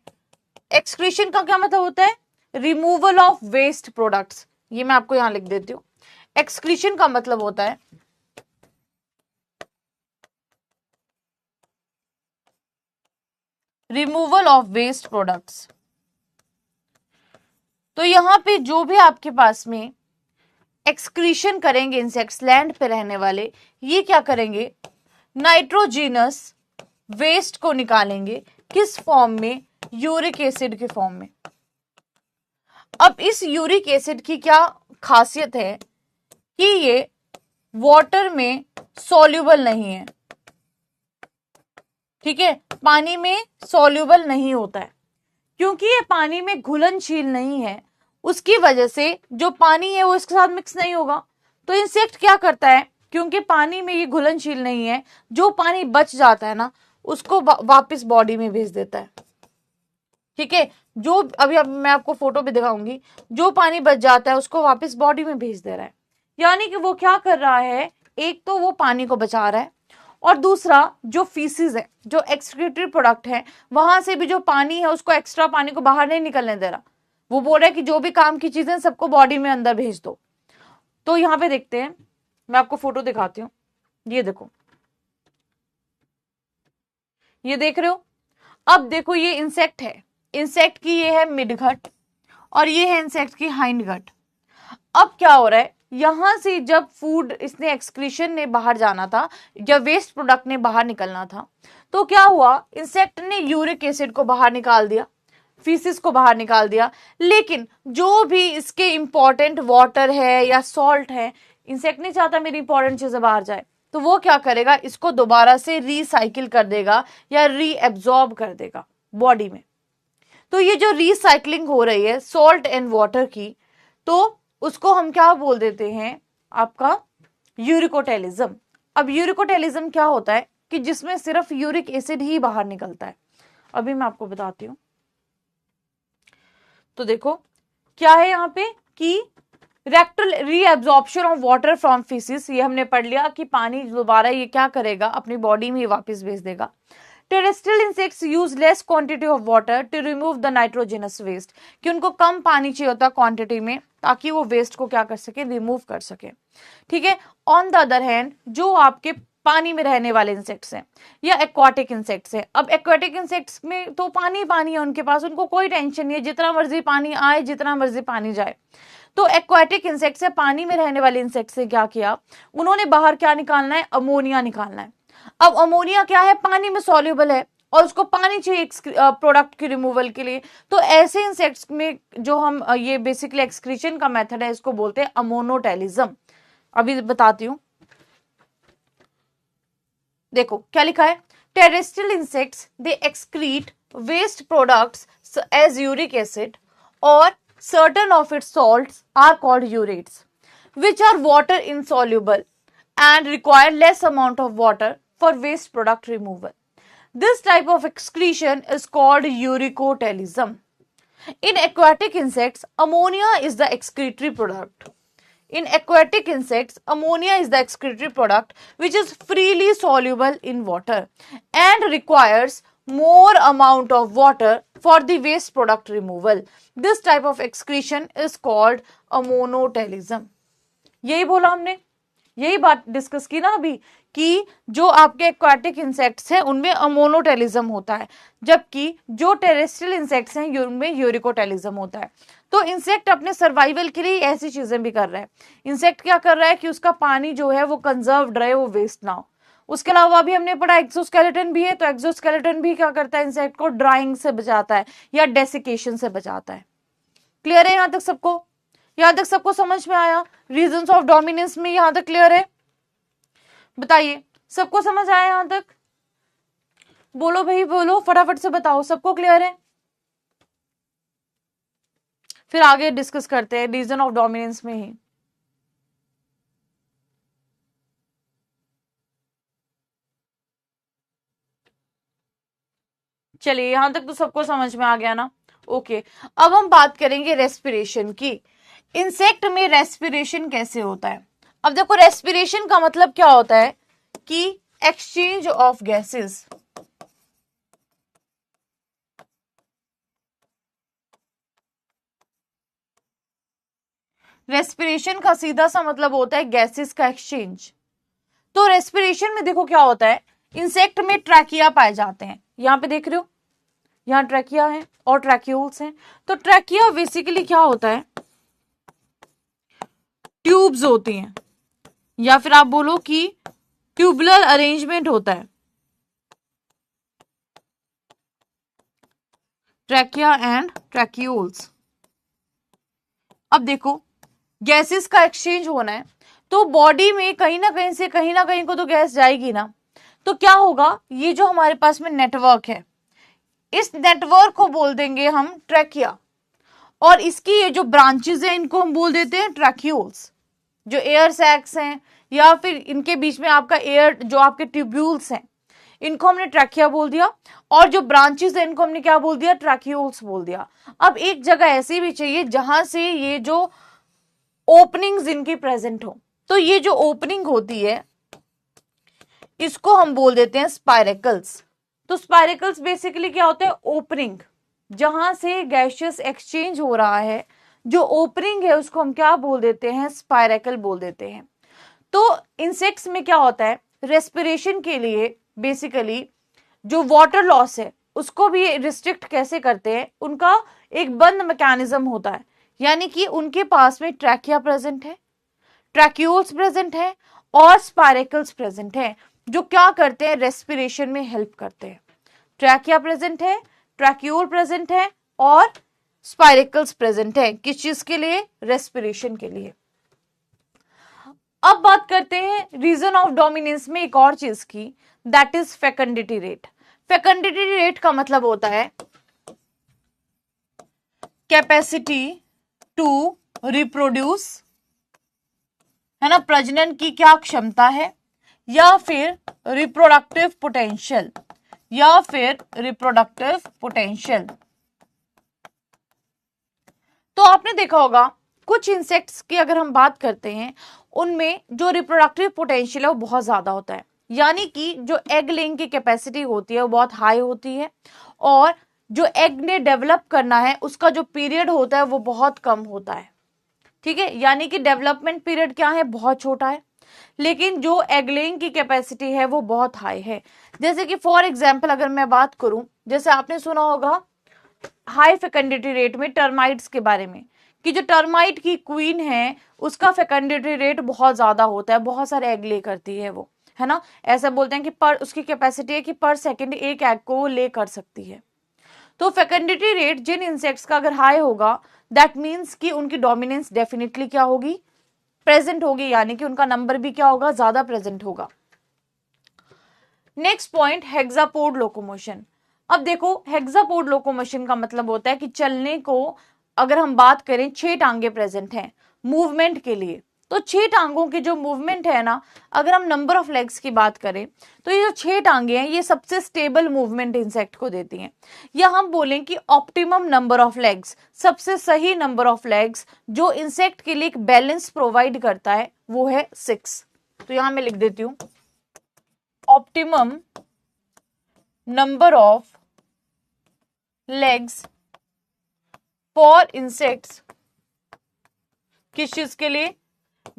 Speaker 1: एक्सक्रीशन का क्या मतलब होता है, रिमूवल ऑफ वेस्ट प्रोडक्ट्स। ये मैं आपको यहां लिख देती हूं, एक्सक्रीशन का मतलब होता है रिमूवल ऑफ वेस्ट प्रोडक्ट्स। तो यहां पे जो भी आपके पास में एक्सक्रीशन करेंगे इंसेक्ट्स लैंड पे रहने वाले, ये क्या करेंगे, नाइट्रोजीनस वेस्ट को निकालेंगे, किस फॉर्म में, यूरिक एसिड के फॉर्म में। अब इस यूरिक एसिड की क्या खासियत है कि ये वाटर में सॉल्युबल नहीं है, ठीक है, पानी में सॉल्युबल नहीं होता है, क्योंकि ये पानी में घुलनशील नहीं है, उसकी वजह से जो पानी है वो इसके साथ मिक्स नहीं होगा। तो इंसेक्ट क्या करता है, क्योंकि पानी में ये घुलनशील नहीं है, जो पानी बच जाता है ना उसको वापस बॉडी में भेज देता है, ठीक है, जो अभी अब मैं आपको फोटो पे दिखाऊंगी, जो पानी बच जाता है उसको वापस बॉडी में भेज दे रहा है। यानी कि वो क्या कर रहा है, एक तो वो पानी को बचा रहा है, और दूसरा जो फीसिस है, जो एक्सक्रीटरी प्रोडक्ट है, वहां से भी जो पानी है उसको, एक्स्ट्रा पानी को बाहर नहीं निकलने दे रहा। वो बोल रहा है कि जो भी काम की चीजें सबको बॉडी में अंदर भेज दो। तो यहां पे देखते हैं, मैं आपको फोटो दिखाती हूँ, ये देखो, ये देख रहे हो। अब देखो ये इंसेक्ट है, इंसेक्ट की ये है मिडगट और ये है इंसेक्ट की हाइंडगट। अब क्या हो रहा है, यहां से जब फूड इसने एक्सक्रीशन ने बाहर जाना था, जब वेस्ट प्रोडक्ट ने बाहर निकलना था, तो क्या हुआ, इंसेक्ट ने यूरिक एसिड को बाहर निकाल दिया, फीसिस को बाहर निकाल दिया, लेकिन जो भी इसके इंपॉर्टेंट वाटर है या सॉल्ट है, इंसेक्ट नहीं चाहता मेरी इंपॉर्टेंट चीजें बाहर जाए, तो वो क्या करेगा, इसको दोबारा से रिसाइकिल कर देगा या रीएब्जॉर्ब कर देगा बॉडी में। तो ये जो रिसाइकलिंग हो रही है सॉल्ट एंड वाटर की, तो उसको हम क्या बोल देते हैं, आपका यूरिकोटेलिज्म। अब यूरिकोटेलिज्म क्या होता है कि जिसमें सिर्फ यूरिक एसिड ही बाहर निकलता है। अभी मैं आपको बताती हूं, तो देखो क्या है यहाँ पे कि rectal reabsorption of water from faeces, ये हमने पढ़ लिया कि पानी दोबारा ये क्या करेगा, अपनी बॉडी में वापस भेज देगा। Terrestrial insects use less quantity of water to remove the nitrogenous waste, कि उनको कम पानी चाहिए होता क्वांटिटी में, ताकि वो वेस्ट को क्या कर सके, रिमूव कर सके, ठीक है। ऑन द अदर हैंड जो आपके पानी में रहने वाले इंसेक्ट्स हैं या एक्वाटिक इंसेक्ट्स हैं, अब एक्वाटिक इंसेक्ट्स में तो पानी पानी है उनके पास, उनको कोई टेंशन नहीं है, जितना मर्जी पानी आए जितना मर्जी पानी जाए। तो एक्वाटिक इंसेक्ट्स है, पानी में रहने वाले इंसेक्ट्स से क्या किया, उन्होंने बाहर क्या निकालना है, अमोनिया निकालना है। अब अमोनिया क्या है, पानी में सॉल्युबल है और उसको पानी चाहिए प्रोडक्ट के रिमूवल के लिए। तो ऐसे इंसेक्ट्स में जो हम ये बेसिकली एक्सक्रीशन का मेथड है, इसको बोलते हैं अमोनोटेलिज्म। अभी बताती हूं, देखो क्या लिखा है, terrestrial insects they excrete waste products as uric acid और certain of its salts are called urates, which are water insoluble and require less amount of water for waste product removal. This type of excretion is called uricotelism. In aquatic insects, ammonia is the excretory product. In aquatic insects, ammonia is the excretory product which is freely soluble in water and requires more amount of water for the waste product removal. This type of excretion is called ammonotelism. यही बोला हमने, यही बात discuss की ना अभी, कि जो आपके एक्वाटिक इंसेक्ट्स हैं उनमें अमोनोटेलिज्म होता है, जबकि जो टेरेस्ट्रियल इंसेक्ट्स हैं उनमें यूरिकोटेलिज्म होता है। तो इंसेक्ट अपने सर्वाइवल के लिए ऐसी चीजें भी कर रहा है। इंसेक्ट क्या कर रहा है कि उसका पानी जो है वो कंजर्व्ड रहे, वो वेस्ट ना हो। उसके अलावा भी हमने पढ़ा एक्सोस्केलेटन भी है, तो एक्सोस्केलेटन भी क्या करता है, इंसेक्ट को ड्राइंग से बचाता है या डेसिकेशन से बचाता है। क्लियर है यहां तक सबको, यहां तक सबको समझ में आया, रीजंस ऑफ डोमिनेंस में यहां तक क्लियर है, बताइए सबको समझ आया यहां तक, बोलो भाई बोलो, फटाफट से बताओ सबको क्लियर है, फिर आगे डिस्कस करते हैं रीजन ऑफ डोमिनेंस में ही। चलिए यहां तक तो सबको समझ में आ गया ना, ओके। अब हम बात करेंगे रेस्पिरेशन की, इंसेक्ट में रेस्पिरेशन कैसे होता है? अब देखो, रेस्पिरेशन का मतलब क्या होता है कि एक्सचेंज ऑफ गैसेस। रेस्पिरेशन का सीधा सा मतलब होता है गैसेस का एक्सचेंज। तो रेस्पिरेशन में देखो क्या होता है, इंसेक्ट में ट्रैकिया पाए जाते हैं। यहां पे देख रहे हो, यहां ट्रैकिया है और ट्रैक्यूल्स हैं। तो ट्रैकिया बेसिकली क्या होता है, ट्यूब्स होती हैं, या फिर आप बोलो कि ट्यूबुलर अरेंजमेंट होता है, ट्रैकिया एंड ट्रैक्यूल्स। अब देखो, गैसेस का एक्सचेंज होना है तो बॉडी में कहीं ना कहीं से कहीं ना कहीं को तो गैस जाएगी ना। तो क्या होगा, ये जो हमारे पास में नेटवर्क है, इस नेटवर्क को बोल देंगे हम ट्रैकिया, और इसकी ये जो ब्रांचेस हैं इनको हम बोल देते हैं ट्रैक्यूल्स। जो एयर सैक्स हैं या फिर इनके बीच में आपका एयर, जो आपके ट्यूब्यूल्स हैं, इनको हमने ट्रैकिया बोल दिया, और जो ब्रांचेस हैं इनको हमने क्या बोल दिया, ट्रैक्यूल्स बोल दिया। अब एक जगह ऐसी भी चाहिए जहां से ये जो ओपनिंग्स इनकी प्रेजेंट हो। तो ये जो ओपनिंग होती है इसको हम बोल देते हैं स्पाइरेकल्स। तो स्पाइरेकल्स बेसिकली क्या होता है, ओपनिंग, जहां से गैसियस एक्सचेंज हो रहा है, जो ओपनिंग है उसको हम क्या बोल देते हैं, स्पाइरेकल बोल देते हैं। तो इंसेक्ट्स में क्या होता है, रेस्पिरेशन के लिए बेसिकली जो वाटर लॉस है उसको भी रिस्ट्रिक्ट कैसे करते हैं, उनका एक बंद मैकेनिज्म होता है, यानी कि उनके पास में ट्रैकिया प्रेजेंट है, ट्रैक्यूल्स प्रेजेंट है और स्पाइरेकल्स प्रेजेंट है, जो क्या करते हैं, रेस्पिरेशन में हेल्प करते हैं। ट्रैकिया प्रेजेंट है, ट्रैक्यूल प्रेजेंट है और स्पाइरेकल्स प्रेजेंट है, किस चीज के लिए, रेस्पिरेशन के लिए। अब बात करते हैं रीजन ऑफ डोमिनेंस में एक और चीज की, दैट इज फेकंडिटी रेट। फेकंडिटी रेट का मतलब होता है कैपेसिटी टू रिप्रोड्यूस, है ना, प्रजनन की क्या क्षमता है, या फिर रिप्रोडक्टिव पोटेंशियल, या फिर रिप्रोडक्टिव पोटेंशियल। तो आपने देखा होगा कुछ इंसेक्ट्स की अगर हम बात करते हैं, उनमें जो रिप्रोडक्टिव पोटेंशियल है वो बहुत ज्यादा होता है, यानी कि जो एग लेइंग की कैपेसिटी होती है वो बहुत हाई होती है, और जो एग ने डेवलप करना है उसका जो पीरियड होता है वो बहुत कम होता है। ठीक है, यानी कि डेवलपमेंट पीरियड क्या है, बहुत छोटा है, लेकिन जो एग लेइंग की कैपेसिटी है वो बहुत हाई है। जैसे कि फॉर एग्जांपल अगर मैं बात करूं, जैसे आपने सुना होगा हाई फेकंडिटी रेट में टर्माइट्स के बारे में, कि जो टर्माइट की क्वीन है उसका फेकंडिटी रेट बहुत ज्यादा होता है, बहुत सारे एग ले करती है वो, है ना। ऐसा बोलते हैं कि पर उसकी कैपेसिटी है कि पर सेकंड एक एग को वो ले कर सकती है। तो फेकंडिटी रेट जिन इंसेक्ट्स का अगर हाई होगा, दैट मीन्स कि उनकी डोमिनेंस डेफिनेटली क्या होगी, प्रेजेंट होगी, यानी कि उनका नंबर भी क्या होगा, ज्यादा प्रेजेंट होगा। Next point, hexapod locomotion. अब देखो, हेक्सापोड लोकोमोशन का मतलब होता है कि चलने को अगर हम बात करें 6 टांगे प्रेजेंट हैं मूवमेंट के लिए। तो 6 टांगों की जो मूवमेंट है ना, अगर हम नंबर ऑफ लेग्स की बात करें तो ये जो 6 टांगे हैं ये सबसे स्टेबल मूवमेंट इंसेक्ट को देती हैं, या हम बोलें कि ऑप्टिमम नंबर ऑफ लेग्स, सबसे सही नंबर ऑफ लेग्स जो इंसेक्ट के लिए एक बैलेंस प्रोवाइड करता है वो है 6। तो यहां मैं लिख देती हूं, optimum number of legs for insects, किस चीज के लिए,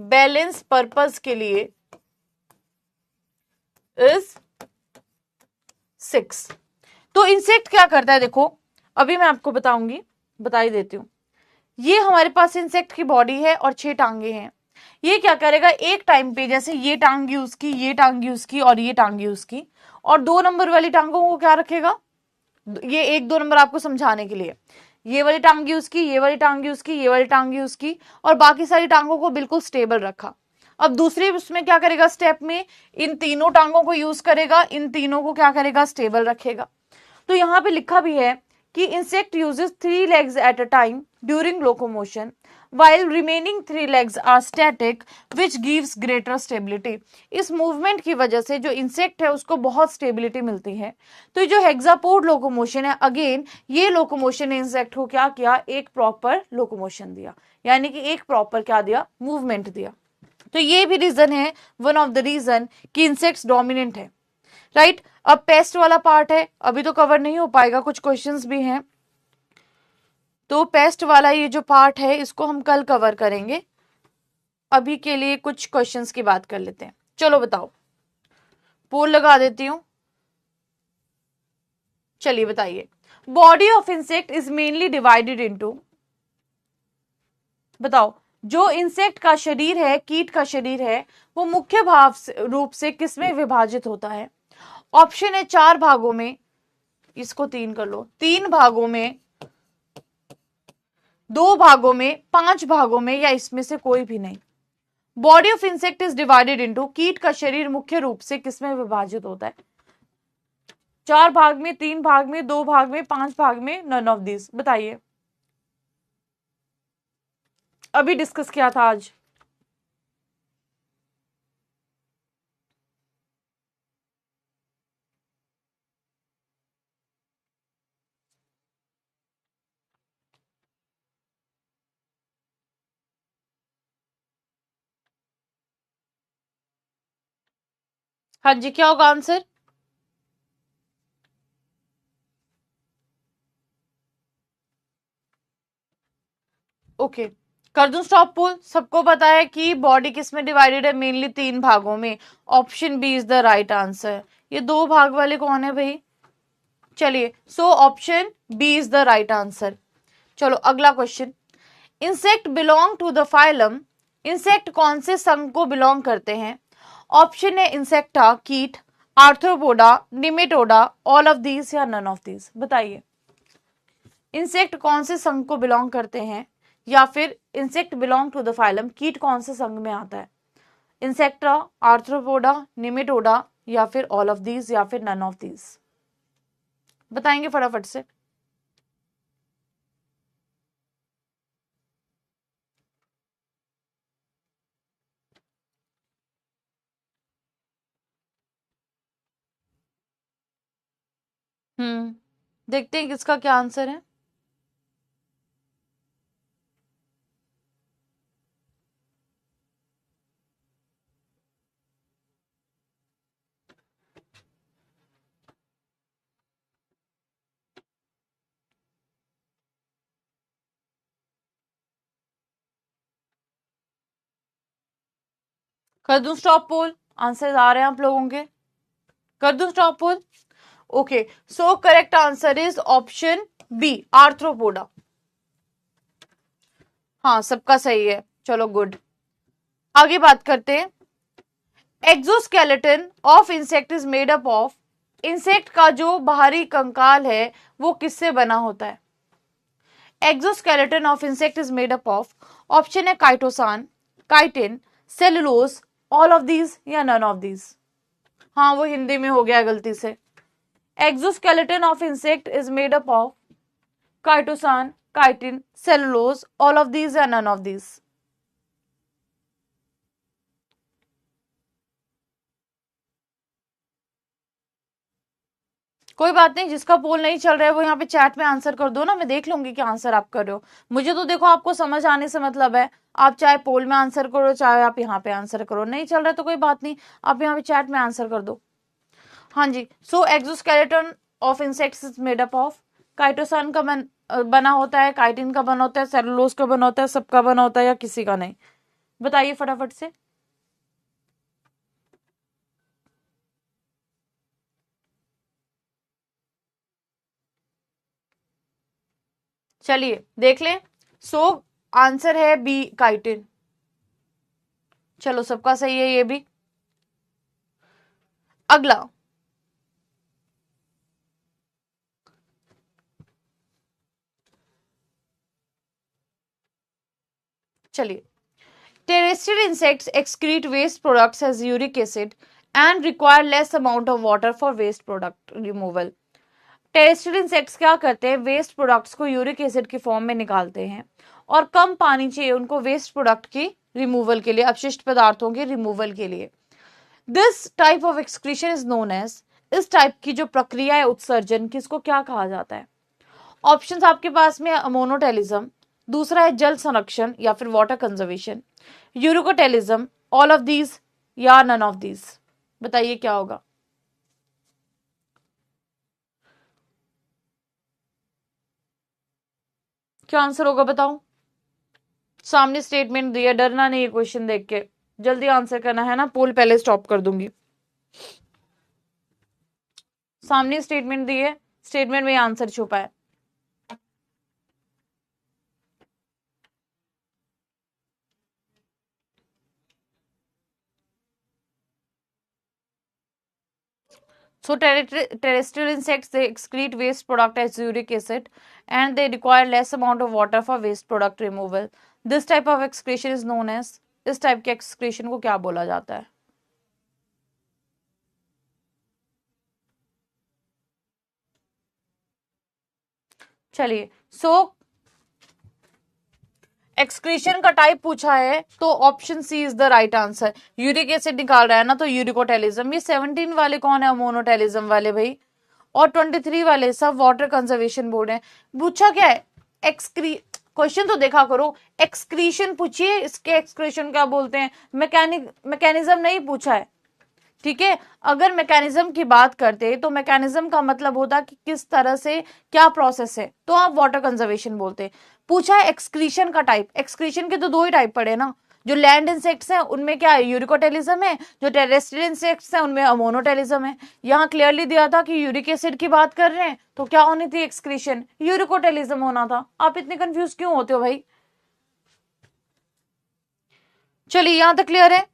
Speaker 1: बैलेंस पर्पस के लिए, इज 6। तो इंसेक्ट क्या करता है, देखो अभी मैं आपको बताऊंगी, बता ही देती हूं। ये हमारे पास इंसेक्ट की बॉडी है और 6 टांगे हैं। ये क्या करेगा, एक टाइम पे जैसे ये टांग यूज की, ये टांग यूज की और ये टांग यूज की, और 2 नंबर वाली टांगों को क्या रखेगा, ये 1-2 नंबर आपको समझाने के लिए, ये वाली टांग यूज की, ये वाली टांग यूज की, ये वाली टांग यूज की, और बाकी सारी टांगों को बिल्कुल स्टेबल रखा। अब दूसरी उसमें क्या करेगा, स्टेप में इन तीनों टांगों को यूज करेगा, इन तीनों को क्या करेगा, स्टेबल रखेगा। तो यहाँ पे लिखा भी है कि insect uses 3 legs at a time during locomotion, while remaining 3 legs are static which gives greater stability। इस मूवमेंट की वजह से जो इंसेक्ट है उसको बहुत स्टेबिलिटी मिलती है। तो जो हेक्सापोड लोकोमोशन है, अगेन ये लोकोमोशन इंसेक्ट को क्या किया, एक प्रॉपर लोकोमोशन दिया, यानी कि एक प्रॉपर क्या दिया, मूवमेंट दिया। तो ये भी रीजन है, वन ऑफ द रीजन कि इंसेक्ट्स डोमिनेंट है, राइट। अब पेस्ट वाला पार्ट है, अभी तो कवर नहीं हो पाएगा, कुछ क्वेश्चंस भी हैं, तो पेस्ट वाला ये जो पार्ट है इसको हम कल कवर करेंगे। अभी के लिए कुछ क्वेश्चंस की बात कर लेते हैं। चलो बताओ, पोल लगा देती हूं, चलिए बताइए। Body of insect is mainly divided into, बताओ जो इंसेक्ट का शरीर है, कीट का शरीर है, वो मुख्य भाव रूप से किसमें विभाजित होता है। ऑप्शन है 4 भागों में, इसको 3 कर लो, 3 भागों में, 2 भागों में, 5 भागों में, या इसमें से कोई भी नहीं। Body of insect is divided into, कीट का शरीर मुख्य रूप से किसमें विभाजित होता है, 4 भाग में, 3 भाग में, 2 भाग में, 5 भाग में, नन ऑफ दिस। बताइए, अभी डिस्कस किया था आज। हाँ जी, क्या होगा आंसर। ओके, कर दूं स्टॉप पोल। सबको पता है कि बॉडी किस में डिवाइडेड है, मेनली 3 भागों में। Option B is the right answer. ये 2 भाग वाले कौन है भाई, चलिए, so option B is the right answer. चलो अगला question, insect belong to the phylum, insect कौन से संघ को बिलोंग करते हैं। ऑप्शन है इंसेक्टा, कीट, Arthropoda, Nematoda, all of these या नन ऑफ दीज। बताइए, इंसेक्ट कौन से संघ को बिलोंग करते हैं, या फिर insect belong to the phylum, कीट कौन से संघ में आता है। इंसेक्टा, आर्थ्रोपोडा, निमेटोडा, या फिर ऑल ऑफ दीज, या फिर नन ऑफ दीज। बताएंगे फटाफट से। देखते हैं किसका क्या आंसर है। कर दूं स्टॉप पोल, आंसर आ रहे हैं आप लोगों के, कर दूं stop poll. Okay, so correct answer is option B, Arthropoda. हाँ, सबका सही है, चलो गुड। आगे बात करते हैं। Exoskeleton of insect is made up of, insect का जो बाहरी कंकाल है वो किससे बना होता है। Exoskeleton of insect is made up of, option है chitosan, chitin, cellulose, all of these या नन ऑफ दीज। हाँ, वो हिंदी में हो गया गलती से। Exoskeleton of insect is made up of chitosan, chitin, cellulose, all of these या नन ऑफ दीज। कोई बात नहीं, जिसका पोल नहीं चल रहा है वो यहाँ पे चैट में आंसर कर दो ना, मैं देख लूंगी क्या आंसर आप कर रहे हो। मुझे तो देखो आपको समझ आने से मतलब है, आप चाहे पोल में आंसर करो चाहे आप यहाँ पे आंसर करो, नहीं चल रहा है तो कोई बात नहीं, आप यहाँ पे चैट में आंसर कर दो। हाँ जी, so exoskeleton of insects is made up of, chitosan का बना होता है, काइटिन का बना होता है, सेलुलोज का बना होता है, सबका बना होता है या किसी का नहीं। बताइए फटाफट से। चलिए देख लें, सो आंसर है बी, काइटिन। चलो सबका सही है ये भी। अगला, चलिए, terrestrial insects excrete waste products as uric acid and require less amount of water for waste product removal. Terrestrial insects क्या करते हैं, वेस्ट प्रोडक्ट्स को यूरिक एसिड की फॉर्म में निकालते हैं और कम पानी चाहिए उनको वेस्ट प्रोडक्ट की रिमूवल के लिए, अपशिष्ट पदार्थों के रिमूवल के लिए। This type of excretion is known as, इस टाइप की जो प्रक्रिया है उत्सर्जन की, इसको क्या कहा जाता है? ऑप्शंस आपके पास में अमोनोटेलिज्म, दूसरा है जल संरक्षण या फिर water conservation, uricotelism, all of these या नन ऑफ दीज। बताइए क्या होगा? क्या आंसर होगा बताओ? सामने स्टेटमेंट दिया, डरना नहीं है क्वेश्चन देख के, जल्दी आंसर करना है ना, पोल पहले स्टॉप कर दूंगी। सामने स्टेटमेंट दिए, स्टेटमेंट में आंसर छुपा है। So terrestrial insects, they excrete waste product as uric acid and they require less amount of water for waste product removal. This type of excretion is known as, इस type के excretion को क्या बोला जाता है? चलिए, सो एक्सक्रीशन का type पूछा है तो option C is the right answer. Uric acid निकाल रहा है ना, तो यूरिकोटेलिज्म। ये 17 वाले कौन है? अमोनोटेलिज्म वाले भाई, और 23 वाले सब वाटर कंजर्वेशन बोर्ड है। पूछा क्या है? क्वेश्चन तो देखा करो, एक्सक्रीशन पूछिए, इसके एक्सक्रीशन क्या बोलते हैं, मैकेनिज्म नहीं पूछा है। ठीक है, अगर मैकेनिज्म की बात करते तो मैकेनिज्म का मतलब होता कि किस तरह से क्या प्रोसेस है, तो आप वाटर कंजर्वेशन बोलते। पूछा है एक्सक्रीशन का टाइप, एक्सक्रीशन के तो दो ही टाइप पड़े ना, जो लैंड इंसेक्ट्स हैं उनमें क्या है? यूरिकोटेलिज्म है, जो टेरेस्ट्रियल इंसेक्ट्स हैं उनमें अमोनोटेलिज्म है। यहाँ क्लियरली दिया था कि यूरिक एसिड की बात कर रहे हैं, तो क्या होनी थी? एक्सक्रीशन, यूरिकोटेलिज्म होना था। आप इतने कंफ्यूज क्यों होते हो भाई? चलिए, यहां तक क्लियर है।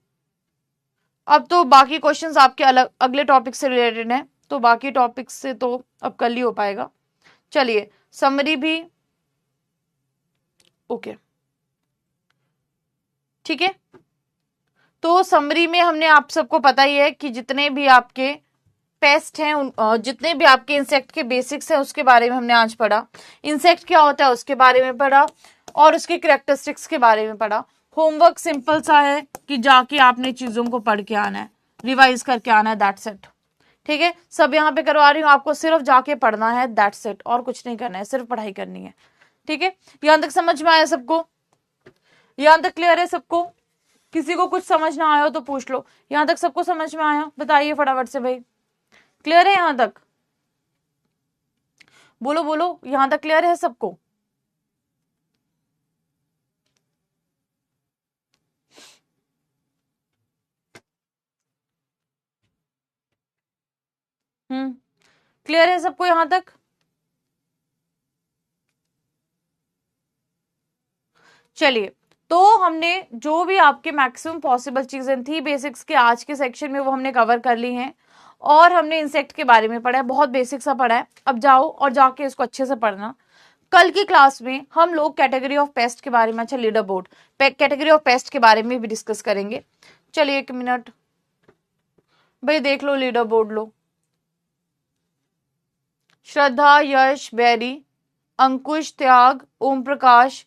Speaker 1: अब तो बाकी क्वेश्चंस आपके अलग अगले टॉपिक से रिलेटेड हैं, तो बाकी टॉपिक से तो अब कल ही हो पाएगा। चलिए, समरी भी ओके, ठीक है। तो समरी में हमने आप सबको पता ही है कि जितने भी आपके पेस्ट हैं, जितने भी आपके इंसेक्ट के बेसिक्स हैं उसके बारे में हमने आज पढ़ा। इंसेक्ट क्या होता है उसके बारे में पढ़ा और उसके कैरेक्टरिस्टिक्स के बारे में पढ़ा। होमवर्क सिंपल सा है कि जाके आपने चीजों को पढ़ के आना है, रिवाइज करके आना है, दैट्स इट। ठीक है, सब यहाँ पे करवा रही हूँ, आपको सिर्फ जाके पढ़ना है, दैट्स इट, और कुछ नहीं करना है, सिर्फ पढ़ाई करनी है। ठीक है, यहां तक समझ में आया सबको? यहां तक क्लियर है सबको? किसी को कुछ समझ ना आया हो तो पूछ लो। यहां तक सबको समझ में आया? बताइए फटाफट से भाई, क्लियर है यहां तक? बोलो बोलो, यहां तक क्लियर है सबको? क्लियर है सबको यहां तक? चलिए, तो हमने जो भी आपके मैक्सिमम पॉसिबल चीजें थी बेसिक्स के आज के सेक्शन में वो हमने कवर कर ली हैं, और हमने इंसेक्ट के बारे में पढ़ा है, बहुत बेसिक सा पढ़ा है। अब जाओ और जाके इसको अच्छे से पढ़ना। कल की क्लास में हम लोग कैटेगरी ऑफ पेस्ट के बारे में, अच्छा leader board, category of paste के बारे में भी डिस्कस करेंगे। चलिए 1 मिनट भाई, देख लो लीडर बोर्ड लो। श्रद्धा, यश, बैरी, अंकुश, त्याग, ओम प्रकाश,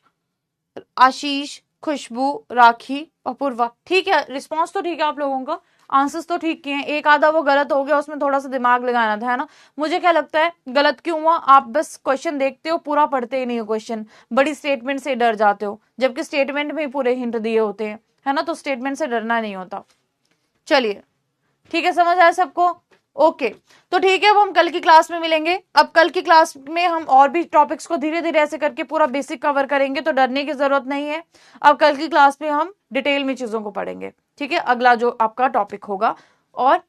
Speaker 1: आशीष, खुशबू, राखी, अपूर्वा। ठीक है, रिस्पॉन्स तो ठीक है आप लोगों का, आंसर्स तो ठीक किए हैं। एक आधा वो गलत हो गया, उसमें थोड़ा सा दिमाग लगाना था, है ना। मुझे क्या लगता है गलत क्यों हुआ? आप बस क्वेश्चन देखते हो, पूरा पढ़ते ही नहीं हो क्वेश्चन, बड़ी स्टेटमेंट से डर जाते हो, जबकि स्टेटमेंट में ही पूरे हिंट दिए होते हैं, है ना, तो स्टेटमेंट से डरना नहीं होता। चलिए, ठीक है, समझ आया सबको? ओके, तो ठीक है, अब हम कल की क्लास में मिलेंगे। अब कल की क्लास में हम और भी टॉपिक्स को धीरे धीरे ऐसे करके पूरा बेसिक कवर करेंगे, तो डरने की जरूरत नहीं है। अब कल की क्लास में हम डिटेल में चीजों को पढ़ेंगे। ठीक है, अगला जो आपका टॉपिक होगा, और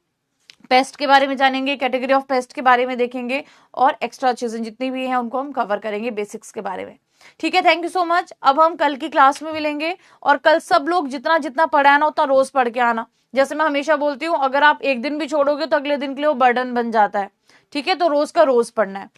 Speaker 1: पेस्ट के बारे में जानेंगे, कैटेगरी ऑफ पेस्ट के बारे में देखेंगे, और एक्स्ट्रा चीजें जितनी भी हैं उनको हम कवर करेंगे बेसिक्स के बारे में। ठीक है, थैंक यू सो मच। अब हम कल की क्लास में मिलेंगे, और कल सब लोग जितना जितना पढ़ा है ना उतना रोज पढ़ के आना। जैसे मैं हमेशा बोलती हूँ, अगर आप एक दिन भी छोड़ोगे तो अगले दिन के लिए वो बर्डन बन जाता है। ठीक है, तो रोज का रोज पढ़ना है।